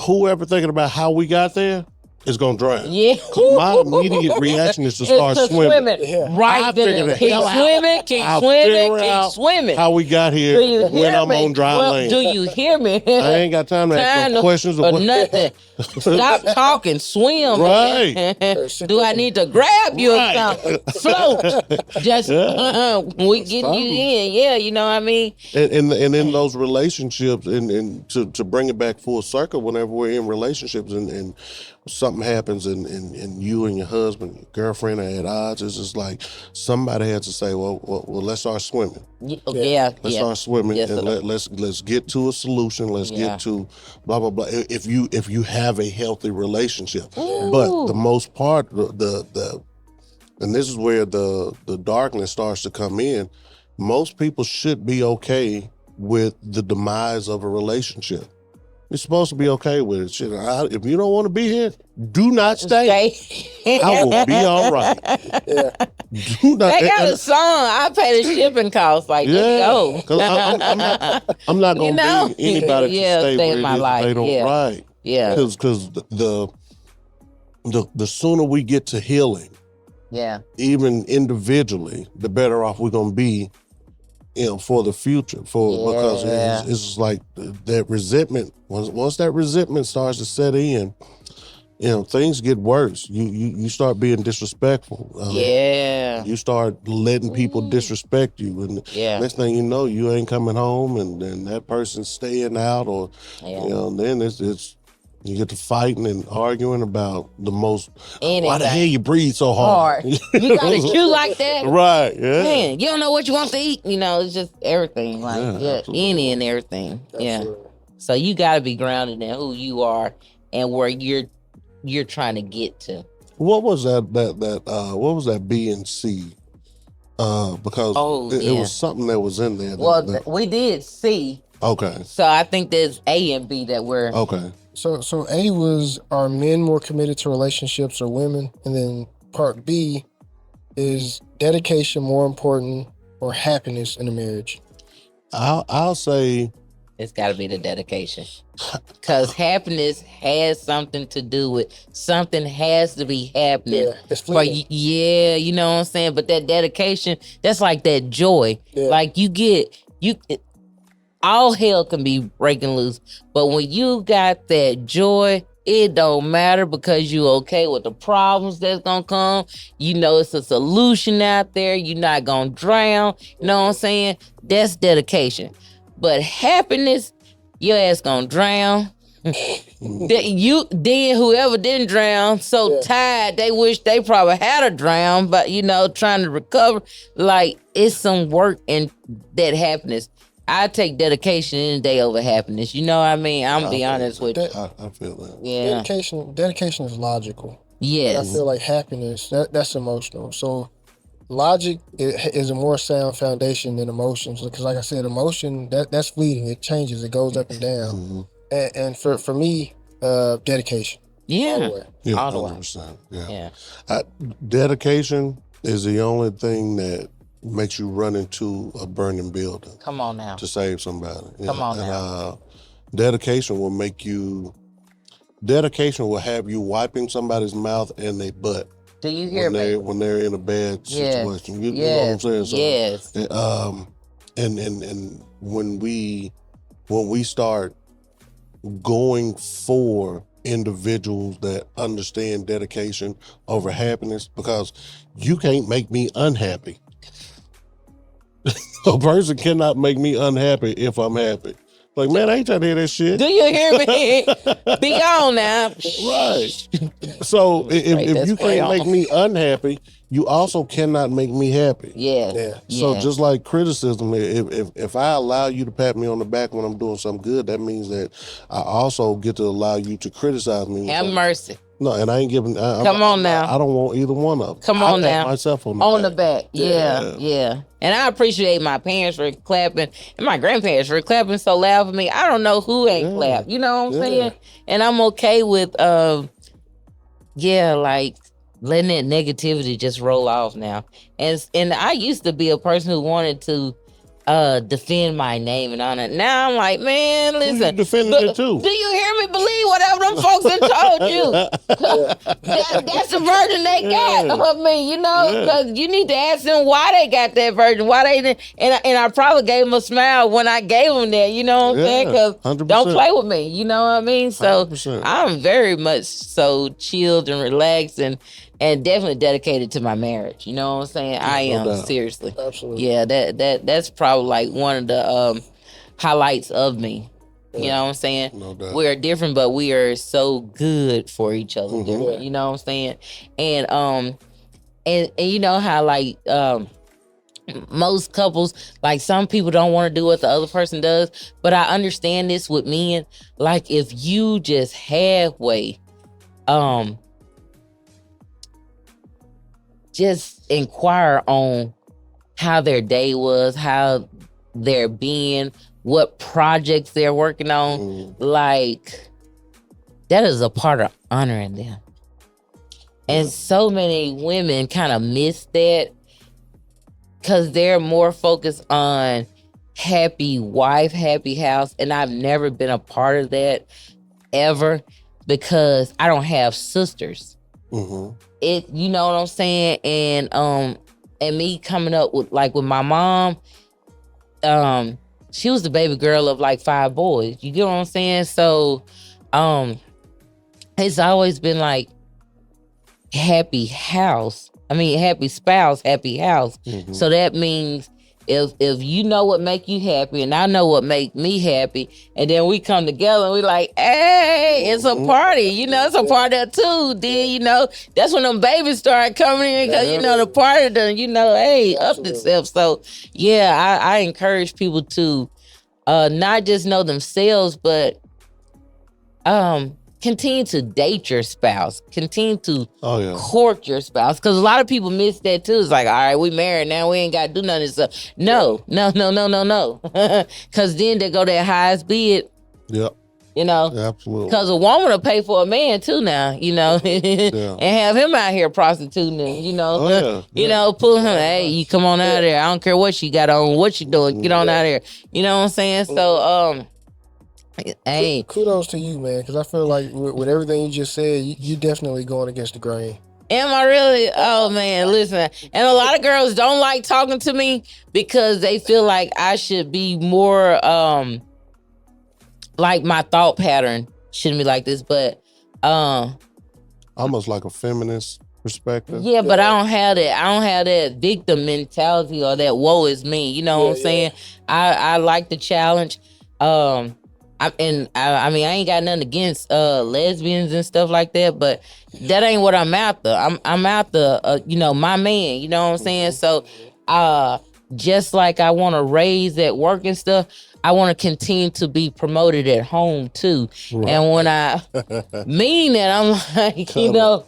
whoever thinking about how we got there is gonna drown. Yeah. My immediate reaction is to start swimming. Yeah. Right there. Keep swimming. How we got here when I'm on dry land. Do you hear me? I ain't got time to ask no questions or nothing. Stop talking. Swim. Right. Do I need to grab you or something? Float. Just we get you in. Yeah, you know what I mean? And in those relationships, and to bring it back full circle, whenever we're in relationships and something happens and you and your husband, your girlfriend are at odds, it's just like somebody has to say, well, let's start swimming. Yeah. Let's start swimming, Yes, and let's get to a solution. Let's get to blah blah blah. If you have a healthy relationship, but the most part, the and this is where the darkness starts to come in. Most people should be okay with the demise of a relationship. You're supposed to be okay with it. Shit, if you don't want to be here, do not stay. I will be all right. Yeah. Do not. They got a song. I pay the shipping costs. Like, let's go. 'Cause I'm not going to be anybody to stay in my life. They don't, right. Yeah. Because the sooner we get to healing, even individually, the better off we're going to be, for the future. Because it's just like that resentment. Once that resentment starts to set in, things get worse. You start being disrespectful. You start letting people disrespect you, and next thing you know, you ain't coming home, and then that person's staying out, or then it's you get to fighting and arguing about the most. Why the hell you breathe so hard? You got to chew like that, right? Yeah. Man, you don't know what you want to eat. It's just everything, like any and everything. Absolutely. So you got to be grounded in who you are and where you're trying to get to. What was that? What was that B and C? Because it was something that was in there. We did C. Okay. So I think there's A and B that we're okay. So A was, are men more committed to relationships or women? And then part B is dedication more important or happiness in a marriage? I'll say it's got to be the dedication, because happiness has something to do with something has to be happening. It's fleeting. You know what I'm saying? But that dedication, that's like that joy. Like all hell can be breaking loose, but when you got that joy, it don't matter, because you okay with the problems that's gonna come. It's a solution out there. You're not gonna drown. You know what I'm saying? That's dedication. But happiness, your ass gonna drown. Then whoever didn't drown, tired, they wish they probably had a drown, but trying to recover. Like, it's some work in that happiness. I take dedication any day over happiness. You know what I mean? I'm gonna be honest with you. I feel that. Yeah. Dedication is logical. Yes. I feel like happiness, that's emotional. So logic is a more sound foundation than emotions. Because like I said, emotion, that's fleeting. It changes. It goes up and down. And for me, dedication. Yeah. All the way. Yeah, all the way. 100%. Yeah. Dedication is the only thing that makes you run into a burning building. Come on now. To save somebody. Come on now. Dedication will have you wiping somebody's mouth and their butt. Do you hear me? When they're in a bad situation. You know what I'm saying? So, yes. And when we start going for individuals that understand dedication over happiness, because you can't make me unhappy. A person cannot make me unhappy if I'm happy. Like, man, I ain't trying to hear that shit. Do you hear me? Be on now. Right. So if you can't make me unhappy, you also cannot make me happy. Yeah. So just like criticism, if I allow you to pat me on the back when I'm doing something good, that means that I also get to allow you to criticize me. Have mercy. No, and I ain't giving. Come on now. I don't want either one of them. Come on I pat now. myself on the back. Yeah. And I appreciate my parents for clapping and my grandparents for clapping so loud for me. I don't know who ain't clapped. You know what I'm saying? And I'm okay with like letting that negativity just roll off now. And I used to be a person who wanted to defend my name and all that. Now I'm like, man, listen. Defending it too. Do you hear me? Believe whatever them folks have told you. That's the version they got of me, you know. Because you need to ask them why they got that version. Why they didn't. And I probably gave them a smile when I gave them that. You know what I'm saying? Because don't play with me. You know what I mean? So 100%. I'm very much so chilled and relaxed and definitely dedicated to my marriage. You know what I'm saying? I am, seriously. Absolutely. Yeah, that's probably like one of the highlights of me. You know what I'm saying? No doubt. We're different, but we are so good for each other. Mm-hmm. You know what I'm saying? And you know how like most couples, like some people don't want to do what the other person does, but I understand this with men. Like if you just halfway just inquire on how their day was, how they're being, what projects they're working on. Like, that is a part of honoring them. And so many women kind of miss that because they're more focused on happy wife, happy house. And I've never been a part of that ever because I don't have sisters. You know what I'm saying? And me coming up with my mom, she was the baby girl of like 5 boys. You get what I'm saying? So it's always been like happy house. I mean, happy spouse, happy house. So that means if you know what make you happy and I know what make me happy, and then we come together and we like, hey, it's a party, you know, it's a party too. Then, you know, that's when them babies start coming in because, you know, the party done, you know, hey, up itself. So, yeah, I encourage people to not just know themselves, but continue to date your spouse. Continue to court your spouse. Because a lot of people miss that too. It's like, all right, we married now. We ain't got to do none of this stuff. No. Because then they go their highest bid. Yep. You know? Absolutely. Because a woman will pay for a man too now, you know, and have him out here prostituting him, you know. You know, pull him, hey, you come on out of there. I don't care what she got on, what you doing. Get on out of there. You know what I'm saying? So, hey, kudos to you, man, because I feel like with everything you just said, you definitely going against the grain. Am I really? Oh man, listen. And a lot of girls don't like talking to me because they feel like I should be more like my thought pattern shouldn't be like this, but almost like a feminist perspective. Yeah, but I don't have that. I don't have that victim mentality or that woe is me. You know what I'm saying? I like the challenge. I mean, I ain't got nothing against lesbians and stuff like that, but that ain't what I'm after. I'm after, you know, my man. You know what I'm saying? So, just like I want to raise at work and stuff, I want to continue to be promoted at home too. Right. And when I mean that, I'm like, you know,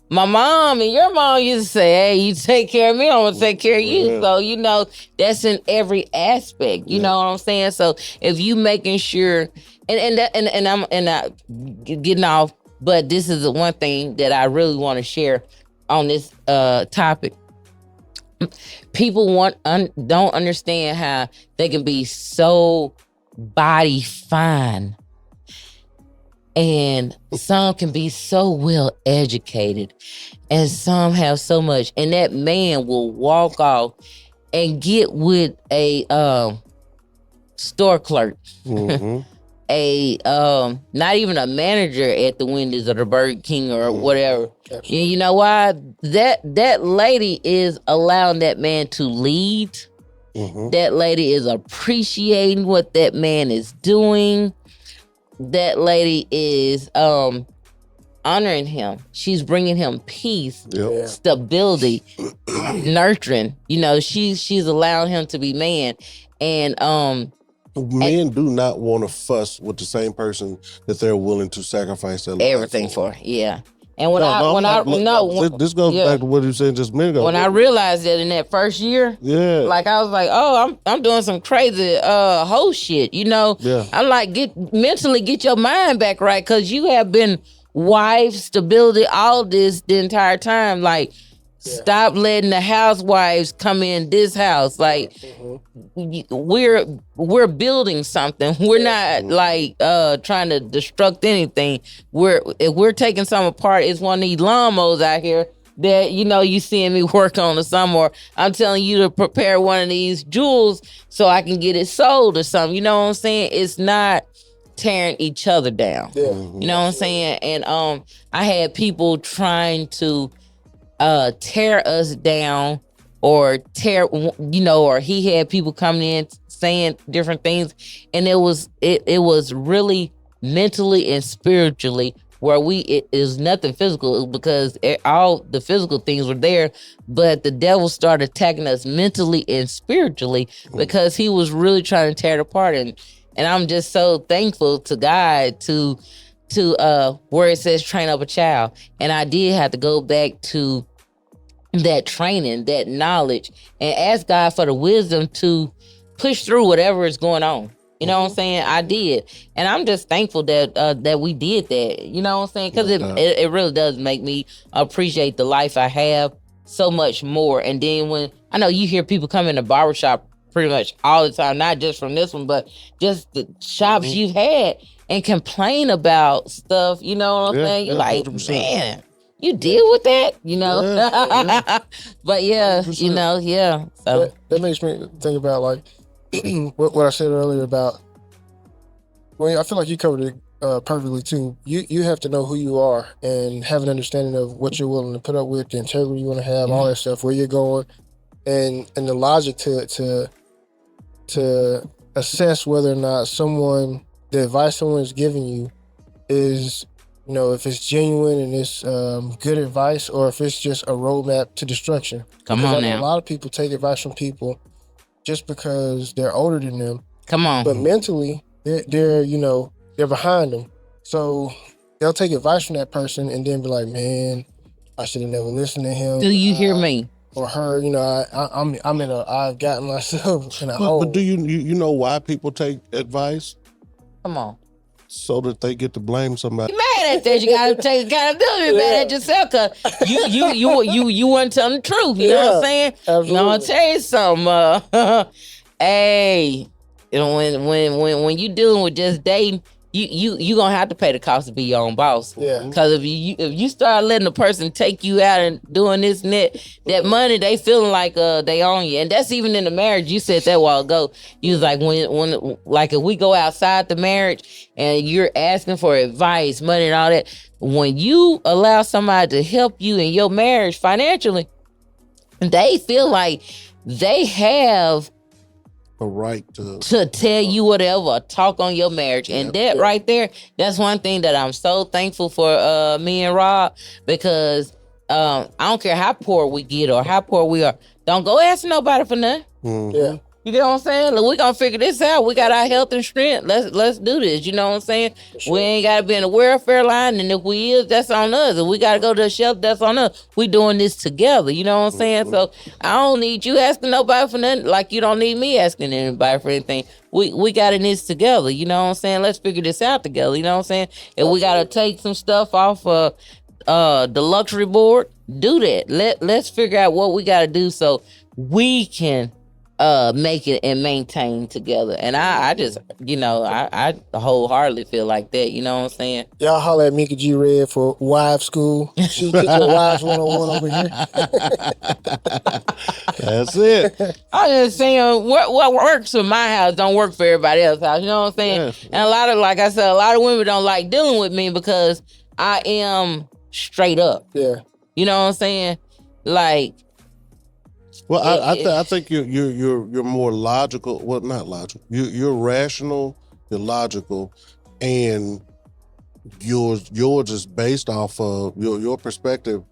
my mom and your mom used to say, hey, you take care of me, I'm gonna take care of you. So, you know, that's in every aspect. You know what I'm saying? So if you making sure, and I'm getting off, but this is the one thing that I really want to share on this topic. People don't understand how they can be so body fine. And some can be so well educated, and some have so much. And that man will walk off and get with a store clerk, a not even a manager at the Wendy's or the Burger King or whatever. You know why? That lady is allowing that man to lead. That lady is appreciating what that man is doing. That lady is honoring him. She's bringing him peace, stability, nurturing. You know, she's allowing him to be man. And Men do not want to fuss with the same person that they're willing to sacrifice their life everything for. Yeah. And this goes back to what you said just a minute ago. When I realized that in that first year, like I was like, oh, I'm doing some crazy whole shit, you know. Yeah. I'm like, get your mind back right, because you have been wife, stability, all this the entire time. Like, stop letting the housewives come in this house. Like, we're building something. We're not like trying to destruct anything. If we're taking something apart, it's one of these lawnmowers out here that, you know, you seeing me work on or something, or I'm telling you to prepare one of these jewels so I can get it sold or something. You know what I'm saying? It's not tearing each other down. Yeah. You know what I'm saying? And I had people trying to tear us down, or or he had people coming in saying different things, and it was really mentally and spiritually, where it is nothing physical, because all the physical things were there, but the devil started attacking us mentally and spiritually, because he was really trying to tear it apart. And I'm just so thankful to God to where it says train up a child. And I did have to go back to that training, that knowledge, and ask God for the wisdom to push through whatever is going on. You know what I'm saying? I did. And I'm just thankful that we did that. You know what I'm saying? Because it really does make me appreciate the life I have so much more. And then when I know you hear people come in the barbershop pretty much all the time, not just from this one, but just the shops you've had, and complain about stuff. You know what I'm saying? You're like, 100%. Man, you deal with that, you know? But you know, so that makes me think about, like, what I said earlier about, well, I feel like you covered it perfectly too. You have to know who you are and have an understanding of what you're willing to put up with, the integrity you want to have, all that stuff, where you're going, and the logic to assess whether or not the advice someone is giving you is, you know, if it's genuine and it's good advice, or if it's just a roadmap to destruction. Come on now. A lot of people take advice from people just because they're older than them. Come on. But mentally, they're behind them. So they'll take advice from that person and then be like, man, I should have never listened to him. Do you hear me? Or her, you know, I've gotten myself in a hole. But do you know why people take advice? Come on. So that they get to blame somebody. You mad at that? You gotta take accountability. You're mad at yourself, cause you weren't telling the truth. You know what I'm saying? Absolutely. You know, I'll tell you something. Hey, you know, when you dealing with just dating, you gonna have to pay the cost to be your own boss. Yeah. Cause if you start letting a person take you out and doing this and that money, they feeling like they own you. And that's even in the marriage. You said that a while ago. You was like, when like if we go outside the marriage and you're asking for advice, money and all that, when you allow somebody to help you in your marriage financially, they feel like they have a right to tell you whatever, talk on your marriage. And that right there, that's one thing that I'm so thankful for me and Rob, because I don't care how poor we get or how poor we are, don't go asking nobody for nothing. Yeah. You know what I'm saying? Look, we gonna figure this out. We got our health and strength. Let's do this. You know what I'm saying? Sure. We ain't gotta be in the welfare line, and if we is, that's on us. If we gotta go to the shelter, that's on us. We doing this together. You know what I'm saying? So I don't need you asking nobody for nothing, like you don't need me asking anybody for anything. We got in this together. You know what I'm saying? Let's figure this out together. You know what I'm saying? If we gotta take some stuff off the luxury board, do that. Let's figure out what we gotta do so we can make it and maintain together. And I just, you know, I wholeheartly feel like that. You know what I'm saying? Y'all holler at Mika G Red for Wives School. She get your Wives 101 over here. That's it. I'm just saying, what works for my house don't work for everybody else's house. You know what I'm saying? Yeah. And a lot of, like I said, a lot of women don't like dealing with me because I am straight up. Yeah. You know what I'm saying? Like, well, I think you're more logical. Well, not logical. You're rational. You're logical, and yours is based off of your perspective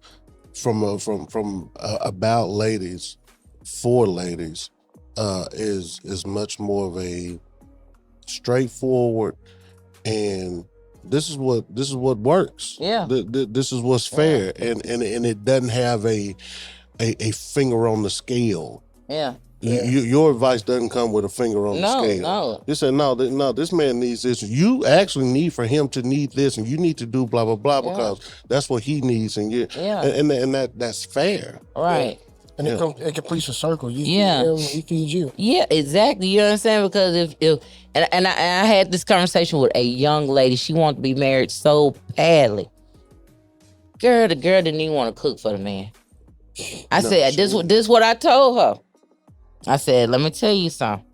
from about ladies, for ladies, is much more of a straightforward, and this is what works. Yeah. This is what's fair, and it doesn't have a finger on the scale. Yeah. Your advice doesn't come with a finger on the scale. No. You say, no, this man needs this. You actually need for him to need this, and you need to do blah, blah, blah, because that's what he needs. And and that's fair. Right. Yeah. And it completes a circle. You feed him, he feeds you. Yeah, exactly. You understand? Because if I had this conversation with a young lady, she wanted to be married so badly. The girl didn't even want to cook for the man. I said, this is what I told her. I said, let me tell you something.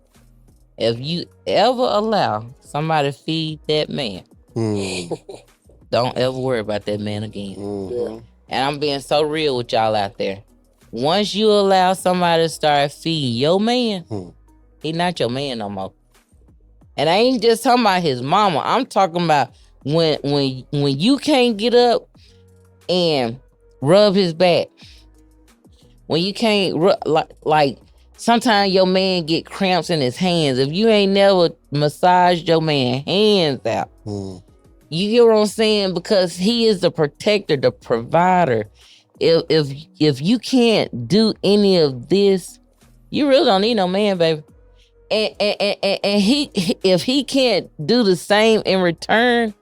If you ever allow somebody to feed that man, don't ever worry about that man again. Yeah. And I'm being so real with y'all out there. Once you allow somebody to start feeding your man, he not your man no more. And I ain't just talking about his mama. I'm talking about when you can't get up and rub his back. When you can't like sometimes your man get cramps in his hands. If you ain't never massaged your man hands out, you get what I'm saying? Because he is the protector, the provider. If you can't do any of this, you really don't need no man, baby. And if he can't do the same in return,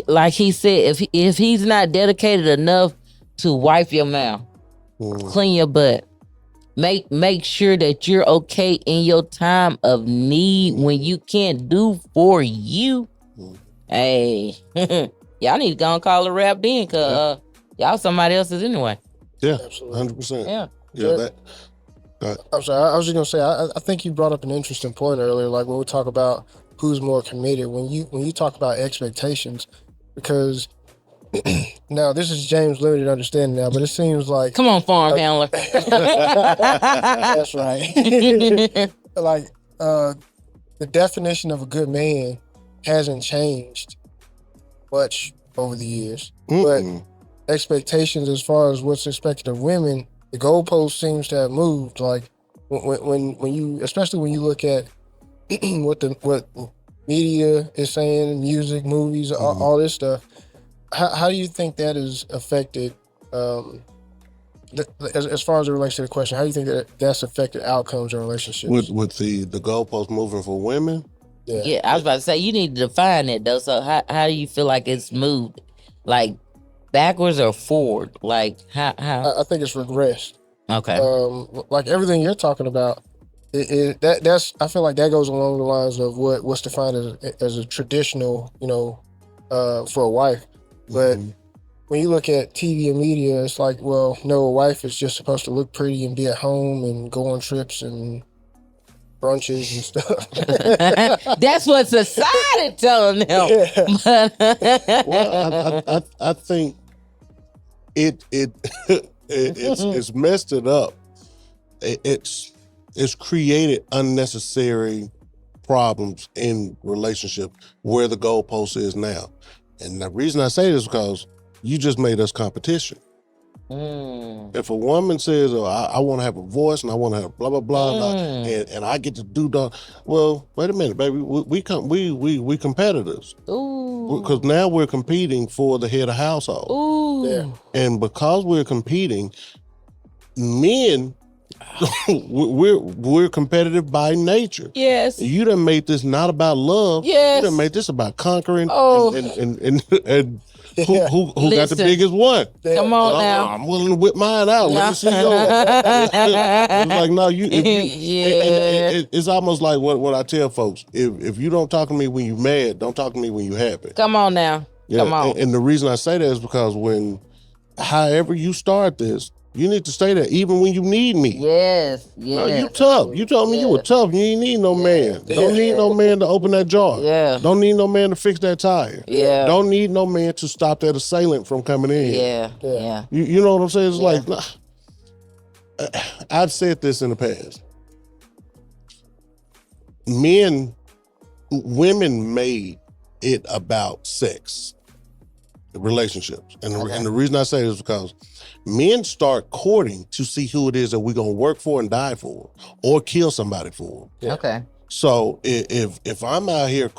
like he said, if he's not dedicated enough to wipe your mouth, clean your butt, make sure that you're okay in your time of need when you can't do for you. Hey, y'all need to go and call a rap then, cause y'all somebody else's anyway. Yeah, absolutely, 100%. Yeah. I'm sorry. I was just gonna say. I think you brought up an interesting point earlier. Like when we talk about who's more committed, when you talk about expectations, because now this is James' limited understanding now, but it seems like come on, farm handler. That's right. Like the definition of a good man hasn't changed much over the years, but expectations as far as what's expected of women, the goalpost seems to have moved. Like when you, especially when you look at what media is saying, music, movies, all this stuff. How do you think that has affected, as far as it relates to the question? How do you think that's affected outcomes in relationships? With the goalpost moving for women? Yeah, I was about to say you need to define it though. So how do you feel like it's moved, like backwards or forward? Like how? I think it's regressed. Okay. Like everything you're talking about, that's I feel like that goes along the lines of what's defined as a traditional, for a wife. But when you look at TV and media, it's like, well, no, a wife is just supposed to look pretty and be at home and go on trips and brunches and stuff. That's what society telling them. Yeah. Well, I think it's messed it up. It's created unnecessary problems in relationships where the goalpost is now. And the reason I say this is because you just made us competition. If a woman says, "Oh, I want to have a voice and I want to have blah blah blah," and I get to do that, well, wait a minute, baby, we competitors. Because now we're competing for the head of household. Yeah. And because we're competing, men, we're competitive by nature. Yes. You done made this not about love. Yes. You done made this about conquering and Yeah. who got the biggest one. Come on now. I'm willing to whip mine out. Let me see yours. It's like, no, it's almost like what I tell folks. If you don't talk to me when you're mad, don't talk to me when you're happy. Come on now. Yeah, Come on. And the reason I say that is because however you start this, you need to stay there, even when you need me. Yes. No, you tough. You told me you were tough. You ain't need no man. Don't need no man to open that jar. Yeah. Don't need no man to fix that tire. Yeah. Don't need no man to stop that assailant from coming in. Yeah. You know what I'm saying? It's like, I've said this in the past. Women made it about sex, relationships. And the reason I say this is because men start courting to see who it is that we're going to work for and die for or kill somebody for. Yeah. Okay. So if I'm out here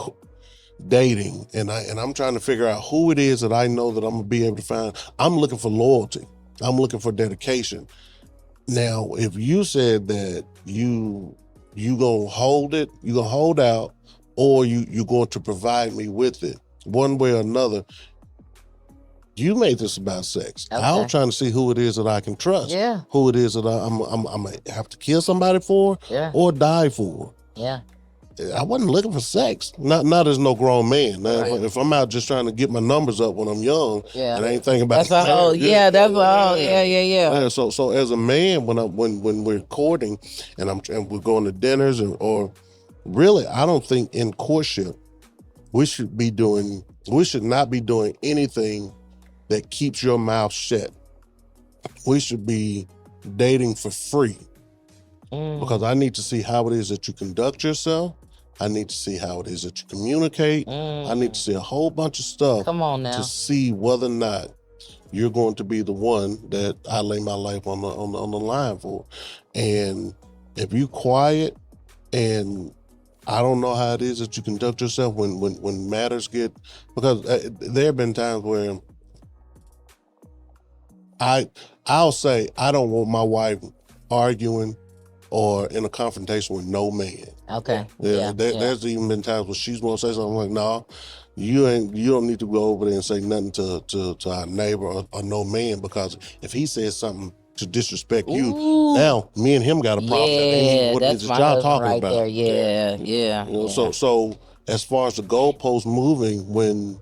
dating and I'm trying to figure out who it is that I know that I'm gonna be able to find, I'm looking for loyalty. I'm looking for dedication. Now, if you said that you gonna hold it, you gonna hold out, or you going to provide me with it, one way or another, you made this about sex. Okay. I was trying to see who it is that I can trust. Yeah. Who it is that I'm gonna have to kill somebody for, Yeah. or die for. Yeah. I wasn't looking for sex. Not as no grown man. Now, Right. if I'm out just trying to get my numbers up when I'm young, Yeah. and I ain't thinking about That's all. Yeah. That's all. Yeah. So as a man, when we're courting, and we're going to dinners, or really, I don't think in courtship we should not be doing anything that keeps your mouth shut. We should be dating for free. Because I need to see how it is that you conduct yourself. I need to see how it is that you communicate. I need to see a whole bunch of stuff. Come on now. To see whether or not you're going to be the one that I lay my life on the line for. And if you quiet and I don't know how it is that you conduct yourself when matters get, because there have been times where I'll say I don't want my wife arguing or in a confrontation with no man. Okay. There's even been times where she's gonna say something like, "No, you don't need to go over there and say nothing to our neighbor or no man, because if he says something to disrespect you, now me and him got a problem. Yeah, what that's is my y'all husband talking right about? there. Yeah. You know, so as far as the goalpost moving, when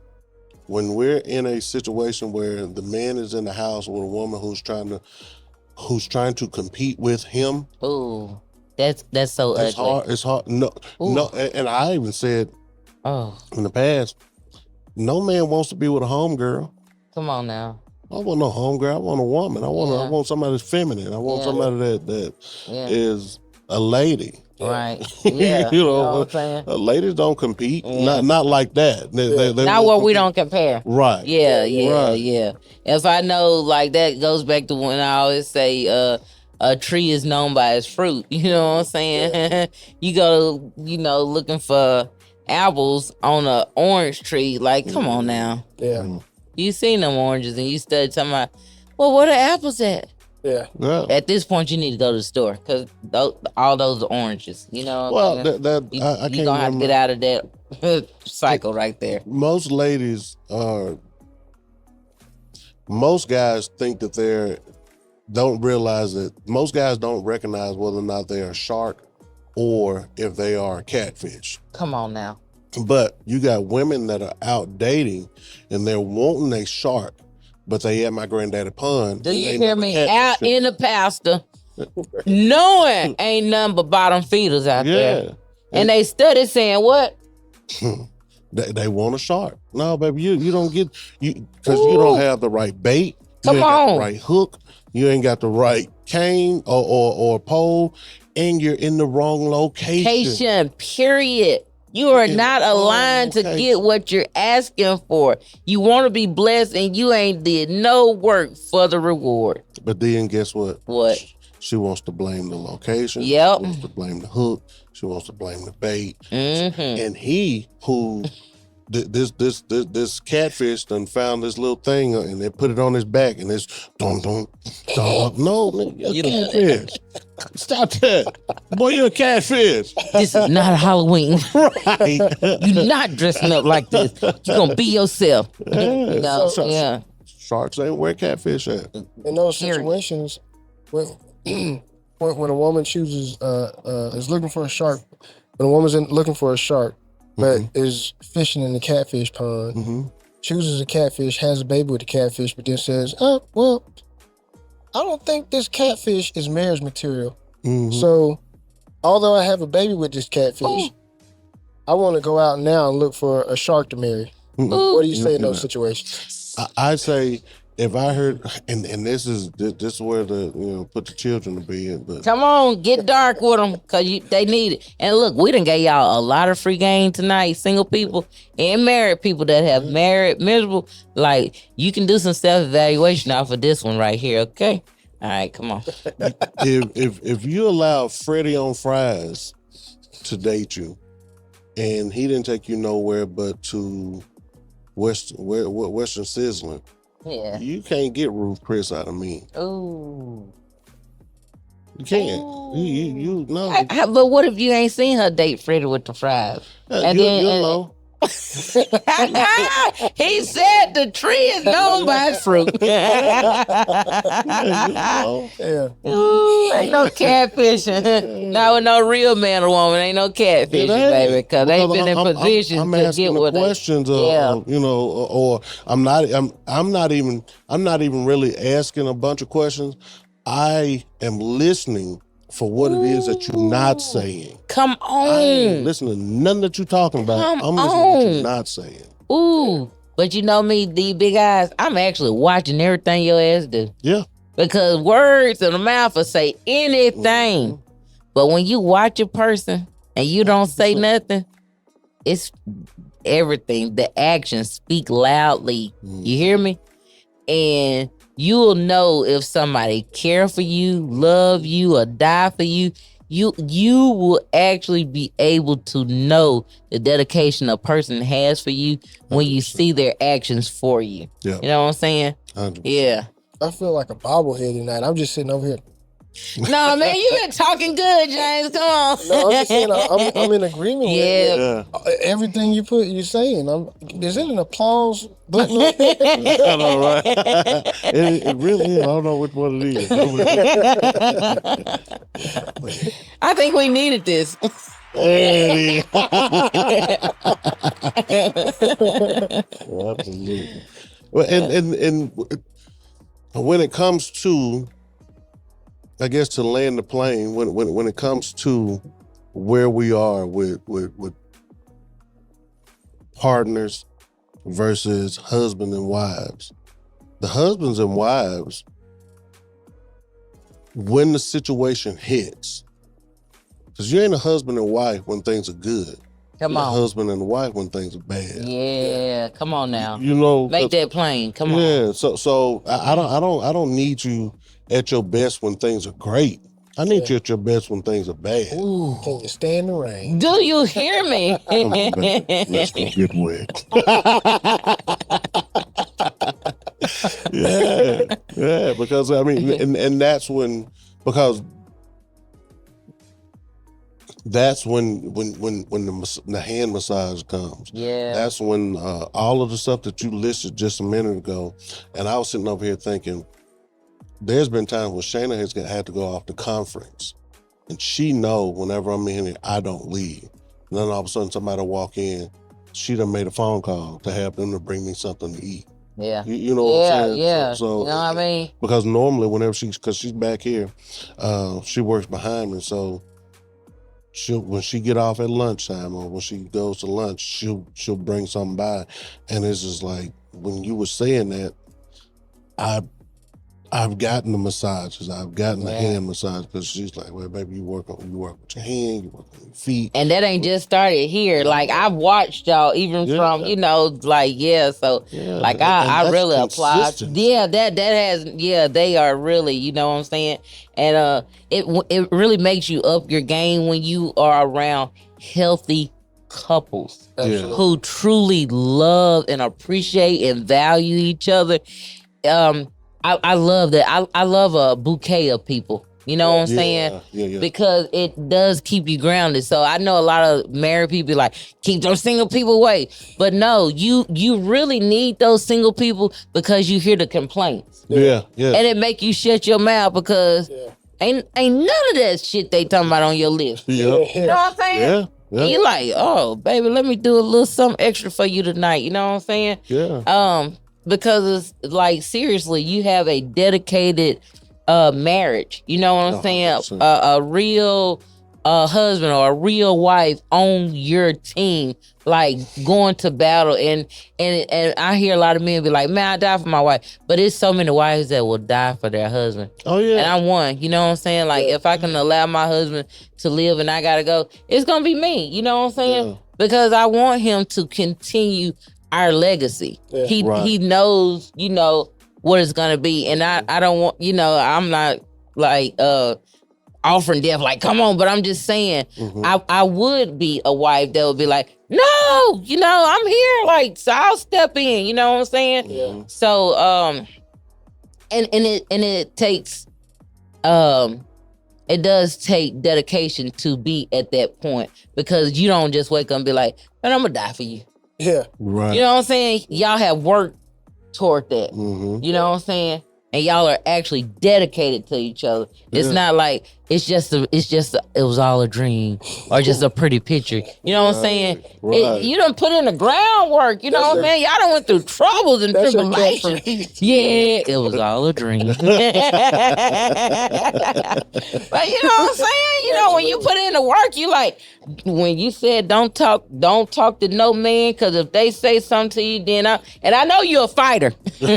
we're in a situation where the man is in the house with a woman who's trying to compete with him. Ooh, that's so it's ugly. hard. It's hard. No, and I even said, in the past, no man wants to be with a homegirl. Come on now. I don't want no homegirl. I want a woman. I want somebody that's feminine. I want somebody that is a lady. Right. Yeah. you know what I'm saying? Ladies don't compete. Not like that. They not where we don't compare. Right. Yeah. Right. Yeah. If I know, like, that goes back to when I always say, a tree is known by its fruit. You know what I'm saying? You go, looking for apples on an orange tree. Like, come on now. Yeah. You seen them oranges and you started talking about, well, where the apples at? Yeah. At this point, you need to go to the store because all those are oranges. You know. Well, I can't. You're gonna have to get out of that cycle right there. Most guys think that don't realize that most guys don't recognize whether or not they are a shark or if they are a catfish. Come on now. But you got women that are out dating and they're wanting a shark, but they at my granddaddy pond. Do you hear me? Out in the pasture, knowing ain't nothing but bottom feeders out there. And they study saying what? They want a shark. No, baby, you don't get because you don't have the right bait. You ain't got the right hook. You ain't got the right cane or pole, and you're in the wrong location. Period. You are not aligned to get what you're asking for. You want to be blessed and you ain't did no work for the reward. But then guess what? What? She wants to blame the location. Yep. She wants to blame the hook. She wants to blame the bait. Mm-hmm. And he who this catfish done found this little thing and they put it on his back and it's dum. No, man, you're a catfish. Stop that. Boy, you're a catfish. This is not Halloween. Right. You're not dressing up like this. You're going to be yourself. Sharks ain't where catfish at. In those situations, when a woman chooses, is looking for a shark, when a woman's looking for a shark, but is fishing in the catfish pond, chooses a catfish, has a baby with the catfish, but then says, well, I don't think this catfish is marriage material. So, although I have a baby with this catfish, I want to go out now and look for a shark to marry. What do you say in those situations? I say, if I heard, and this is where put the children to bed. But come on, get dark with them because they need it. And look, we done gave y'all a lot of free game tonight. Single people and married people that have married miserable. Like, you can do some self-evaluation off of this one right here. Okay, all right, come on. if you allow Freddie on fries to date you, and he didn't take you nowhere but to Western Sizzling. Yeah. You can't get Ruth Chris out of me. Ooh. You can't. You know. But what if you ain't seen her date Freddie with the fries? And you'll know. He said the tree is known by its fruit. Yeah. Ooh, ain't no catfishing. Not with no real man or woman. Ain't no catfishing, baby, because they ain't been in position I'm to asking get with questions. I'm not even really asking a bunch of questions. I am listening for what it is that you're not saying. Come on. I ain't listening to nothing that you're talking about. I'm listening to what you're not saying. Ooh. But you know me, these big eyes, I'm actually watching everything your ass do. Yeah. Because words in the mouth will say anything. Mm-hmm. But when you watch a person and you don't say nothing, it's everything. The actions speak loudly. Mm-hmm. You hear me? And you'll know if somebody care for you, love you, or die for you. You will actually be able to know the dedication a person has for you when 100%. You see their actions for you. Yeah. You know what I'm saying? 100%. Yeah. I feel like a bobblehead tonight. I'm just sitting over here. No, man, you been talking good, James. Come on. No, I'm just saying I'm in agreement with everything you're saying. Is it an applause button? I know, right? It really is. I don't know which one it is. I think we needed this. Absolutely. Well, and when it comes to, I guess, to land the plane, when it comes to where we are with partners versus husband and wives, the husbands and wives, when the situation hits, because you ain't a husband and wife when things are good. Come You're on. a husband and wife when things are bad. Yeah, come on now. You know, make that plain. Come on. Yeah, so I don't need you at your best when things are great. I need you at your best when things are bad. Ooh, can you stand the rain? Do you hear me? Let's go get wet. Yeah, because I mean, and that's when, because that's when the hand massage comes. Yeah. That's when all of the stuff that you listed just a minute ago, and I was sitting over here thinking, there's been times when Shayna has had to go off to conference, and she know whenever I'm in here, I don't leave. And then all of a sudden somebody walk in, she done made a phone call to have them to bring me something to eat. Yeah. You know what I'm saying? Yeah. So, you know what I mean? Because normally whenever because she's back here, she works behind me, so when she get off at lunchtime or when she goes to lunch, she'll bring something by, and it's just like, when you were saying that, I've gotten the massages, I've gotten the hand massage, because she's like, well, baby, you work with your hand, you work on your feet. And that ain't just started here. Like, I've watched y'all even from, so like I really applaud. Yeah, that has, they are really, you know what I'm saying? And it really makes you up your game when you are around healthy couples who truly love and appreciate and value each other. I love that. I love a bouquet of people. You know what I'm saying? Yeah. Because it does keep you grounded. So I know a lot of married people be like, keep those single people away. But no, you really need those single people because you hear the complaints. Yeah. And it make you shut your mouth because ain't none of that shit they talking about on your list. You know what I'm saying? Yeah. You like, oh, baby, let me do a little something extra for you tonight. You know what I'm saying? Yeah. Because it's like, seriously, you have a dedicated marriage. You know what I'm saying? A real husband or a real wife on your team, like going to battle. And I hear a lot of men be like, man, I die for my wife. But it's so many wives that will die for their husband. Oh, yeah. And I'm one. You know what I'm saying? Like, if I can allow my husband to live and I got to go, it's going to be me. You know what I'm saying? Yeah. Because I want him to continue our legacy. Yeah. He knows, what it's gonna be. And I don't want, I'm not like offering death, like, come on. But I'm just saying, Mm-hmm. I would be a wife that would be like, no, I'm here, like, so I'll step in. You know what I'm saying? Yeah. So, and it takes, it does take dedication to be at that point, because you don't just wake up and be like, man, I'm gonna die for you. Yeah. Right. You know what I'm saying? Y'all have worked toward that. Mm-hmm. You know what I'm saying? And y'all are actually dedicated to each other. It's not like it was all a dream or just a pretty picture. You know what I'm saying? Right. You done put in the groundwork. You know what I'm saying? Y'all done went through troubles and That's your tribulations. catchphrase. Yeah, it was all a dream. But you know what I'm saying? When you put in the work, you like, when you said don't talk to no man, because if they say something to you, then I know you're a fighter. Woo,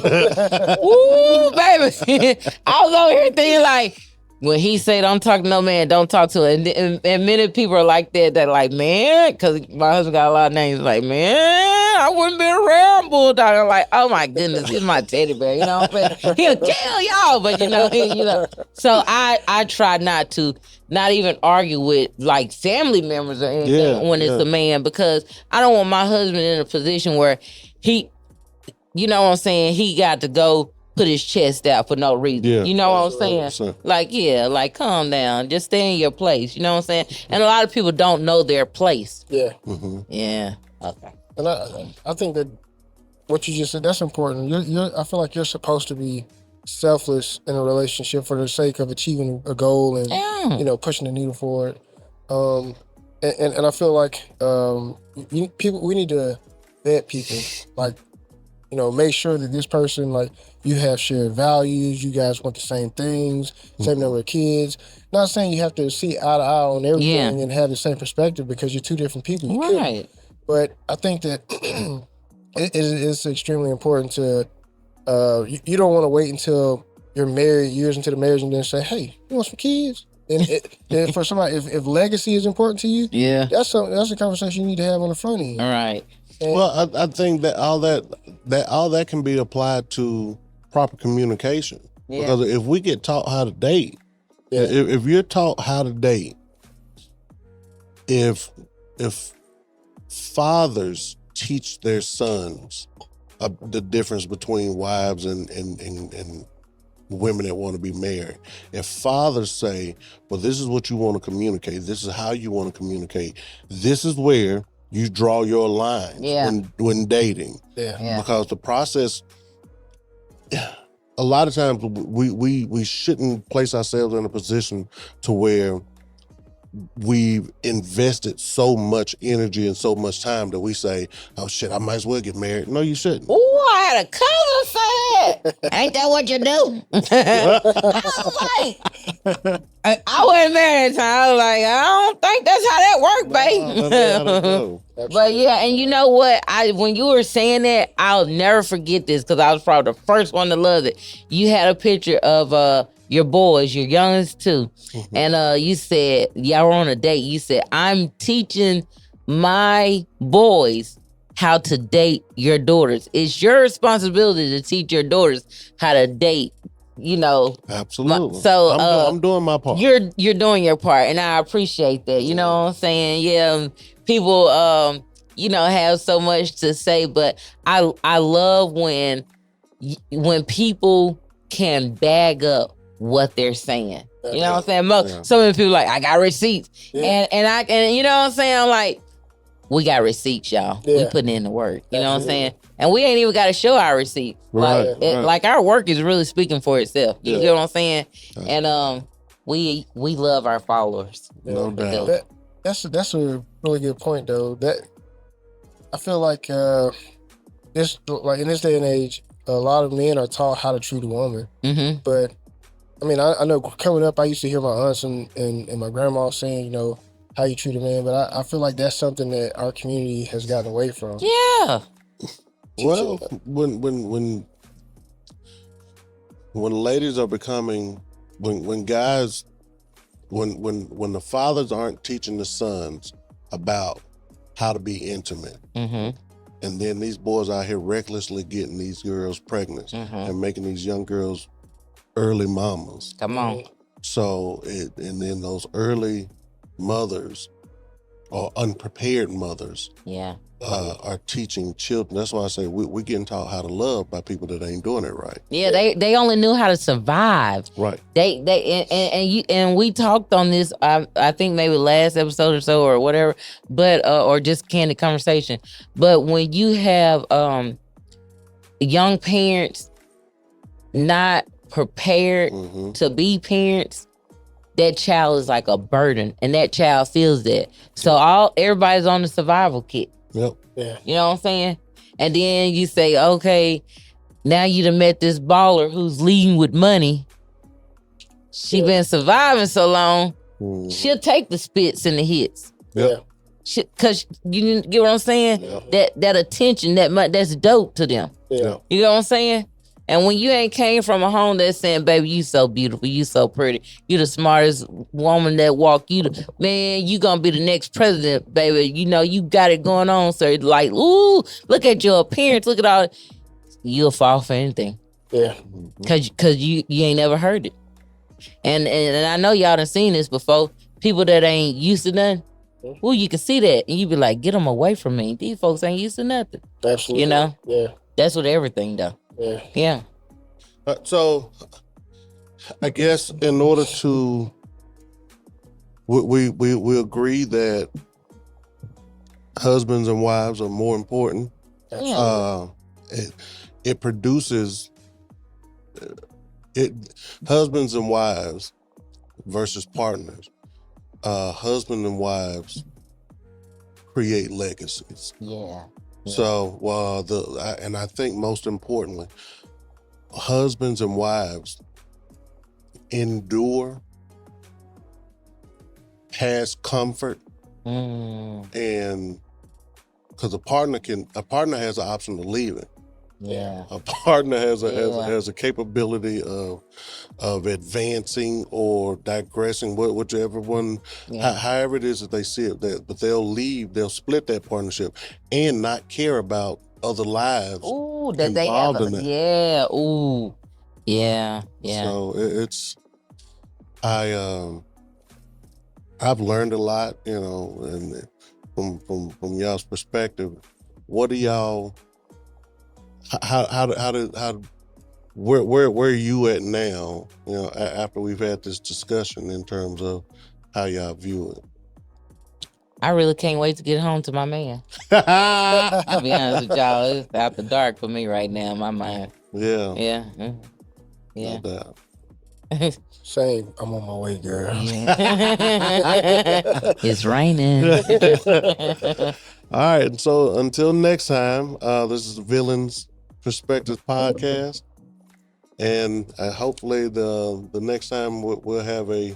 baby. I was over here thinking like, when he said don't talk to no man, don't talk to it. And many people are like that like, man, because my husband got a lot of names, like, man, I wouldn't be around Bulldog. I'm like, oh my goodness, he's my teddy bear. You know what I'm saying? He'll kill y'all, but you know. So I try not even argue with like family members or anything when it's a man, because I don't want my husband in a position where he, you know what I'm saying, he got to go put his chest out for no reason. Yeah. You know what I'm saying? Like, calm down. Just stay in your place. You know what I'm saying? And a lot of people don't know their place. Yeah. Mm-hmm. Yeah. Okay. And I think that what you just said, that's important. I feel like you're supposed to be selfless in a relationship for the sake of achieving a goal and pushing the needle forward. And I feel like we need to vet people, like, make sure that this person, like, you have shared values, you guys want the same things, same number of kids. Not saying you have to see eye to eye on everything and have the same perspective, because you're two different people. You right. But I think that it is extremely important to, you don't want to wait until you're married, years into the marriage, and then say, hey, you want some kids? And for somebody, if legacy is important to you, that's a conversation you need to have on the front end. All right. Well, I think that all that can be applied to proper communication. Yeah. Because if we get taught how to date, if you're taught how to date, if fathers teach their sons the difference between wives and women that want to be married, if fathers say, well, this is what you want to communicate, this is how you want to communicate, this is where you draw your lines when dating. Yeah. Because the process, a lot of times we shouldn't place ourselves in a position to where we've invested so much energy and so much time that we say, oh shit, I might as well get married. No, you shouldn't. Ooh, I had a cousin say that. Ain't that what you do? I wasn't married at the time. I was like, I don't think that's how that worked, babe. But yeah, and you know what? When you were saying that, I'll never forget this, because I was probably the first one to love it. You had a picture of your boys, your youngest too. Mm-hmm. And you said, y'all were on a date. You said, I'm teaching my boys how to date your daughters. It's your responsibility to teach your daughters how to date, Absolutely. So I'm doing my part. You're doing your part, and I appreciate that. You know what I'm saying? Yeah, people have so much to say, but I love when people can bag up what they're saying. You know what I'm saying? So many people like, I got receipts. Yeah. And you know what I'm saying? I'm like, we got receipts, y'all. Yeah. We putting in the work. You know what I'm saying? And we ain't even got to show our receipts. Right. Like our work is really speaking for itself. You get what I'm saying? And we love our followers. No doubt. That's a really good point, though. That I feel like in this day and age, a lot of men are taught how to treat a woman. Mm-hmm. But I mean, I know coming up, I used to hear my aunts and my grandma saying, how you treat a man. But I feel like that's something that our community has gotten away from. Yeah. Well, when ladies are becoming, when guys, when the fathers aren't teaching the sons about how to be intimate, mm-hmm. and then these boys out here recklessly getting these girls pregnant, mm-hmm. and making these young girls early mamas. Come on. So and then those early mothers or unprepared mothers Yeah. are teaching children. That's why I say we're getting taught how to love by people that ain't doing it right. Yeah, they only knew how to survive. Right. And we talked on this. I think maybe last episode or so or whatever, but or just candid conversation. But when you have young parents not prepared to be parents, that child is like a burden, and that child feels that. So everybody's on the survival kit. Yep. Yeah. You know what I'm saying? And then you say, okay, now you done met this baller who's leading with money. She been surviving so long, she'll take the spits and the hits. Yeah. Cause you get what I'm saying? Yeah. That attention, that's dope to them. Yeah. You know what I'm saying? And when you ain't came from a home that's saying, baby, you so beautiful, you so pretty, you the smartest woman that walk, man, you gonna be the next president, baby. You know, you got it going on, sir. Like, ooh, look at your appearance, look at all, you'll fall for anything. Yeah. Cause you ain't never heard it. And I know y'all done seen this before. People that ain't used to nothing, ooh, you can see that. And you be like, get them away from me. These folks ain't used to nothing. Absolutely. You know? Yeah. That's what everything though. Yeah. Yeah. So I guess in order to, we agree that husbands and wives are more important. Yeah. It produces husbands and wives versus partners. Husband and wives create legacies. Yeah. So and I think most importantly, husbands and wives endure past comfort, and because a partner has an option to leave it. Yeah. A partner has a capability of advancing or digressing, whichever one, however it is that they see it. But they'll split that partnership and not care about other lives. Ooh, that involved they in that. Yeah. Ooh. Yeah. Yeah. So I've learned a lot, and from y'all's perspective. What do y'all? Where are you at now? After we've had this discussion in terms of how y'all view it. I really can't wait to get home to my man. I'll be honest with y'all, it's after dark for me right now in my mind. Yeah. Yeah. Yeah. No doubt. Same. I'm on my way, girl. It's raining. All right. So until next time, this is Villains Perspective Podcast. And hopefully the next time we'll have a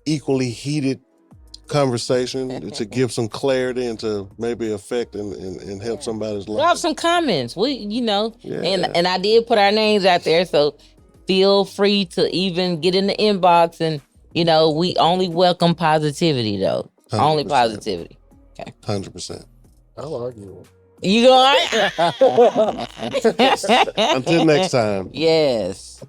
equally heated conversation to give some clarity and to maybe affect and help somebody's life. Drop some comments. And I did put our names out there, so feel free to even get in the inbox, and we only welcome positivity though. 100%. Only positivity. Okay. 100%. I'll argue. You go. Until next time. Yes.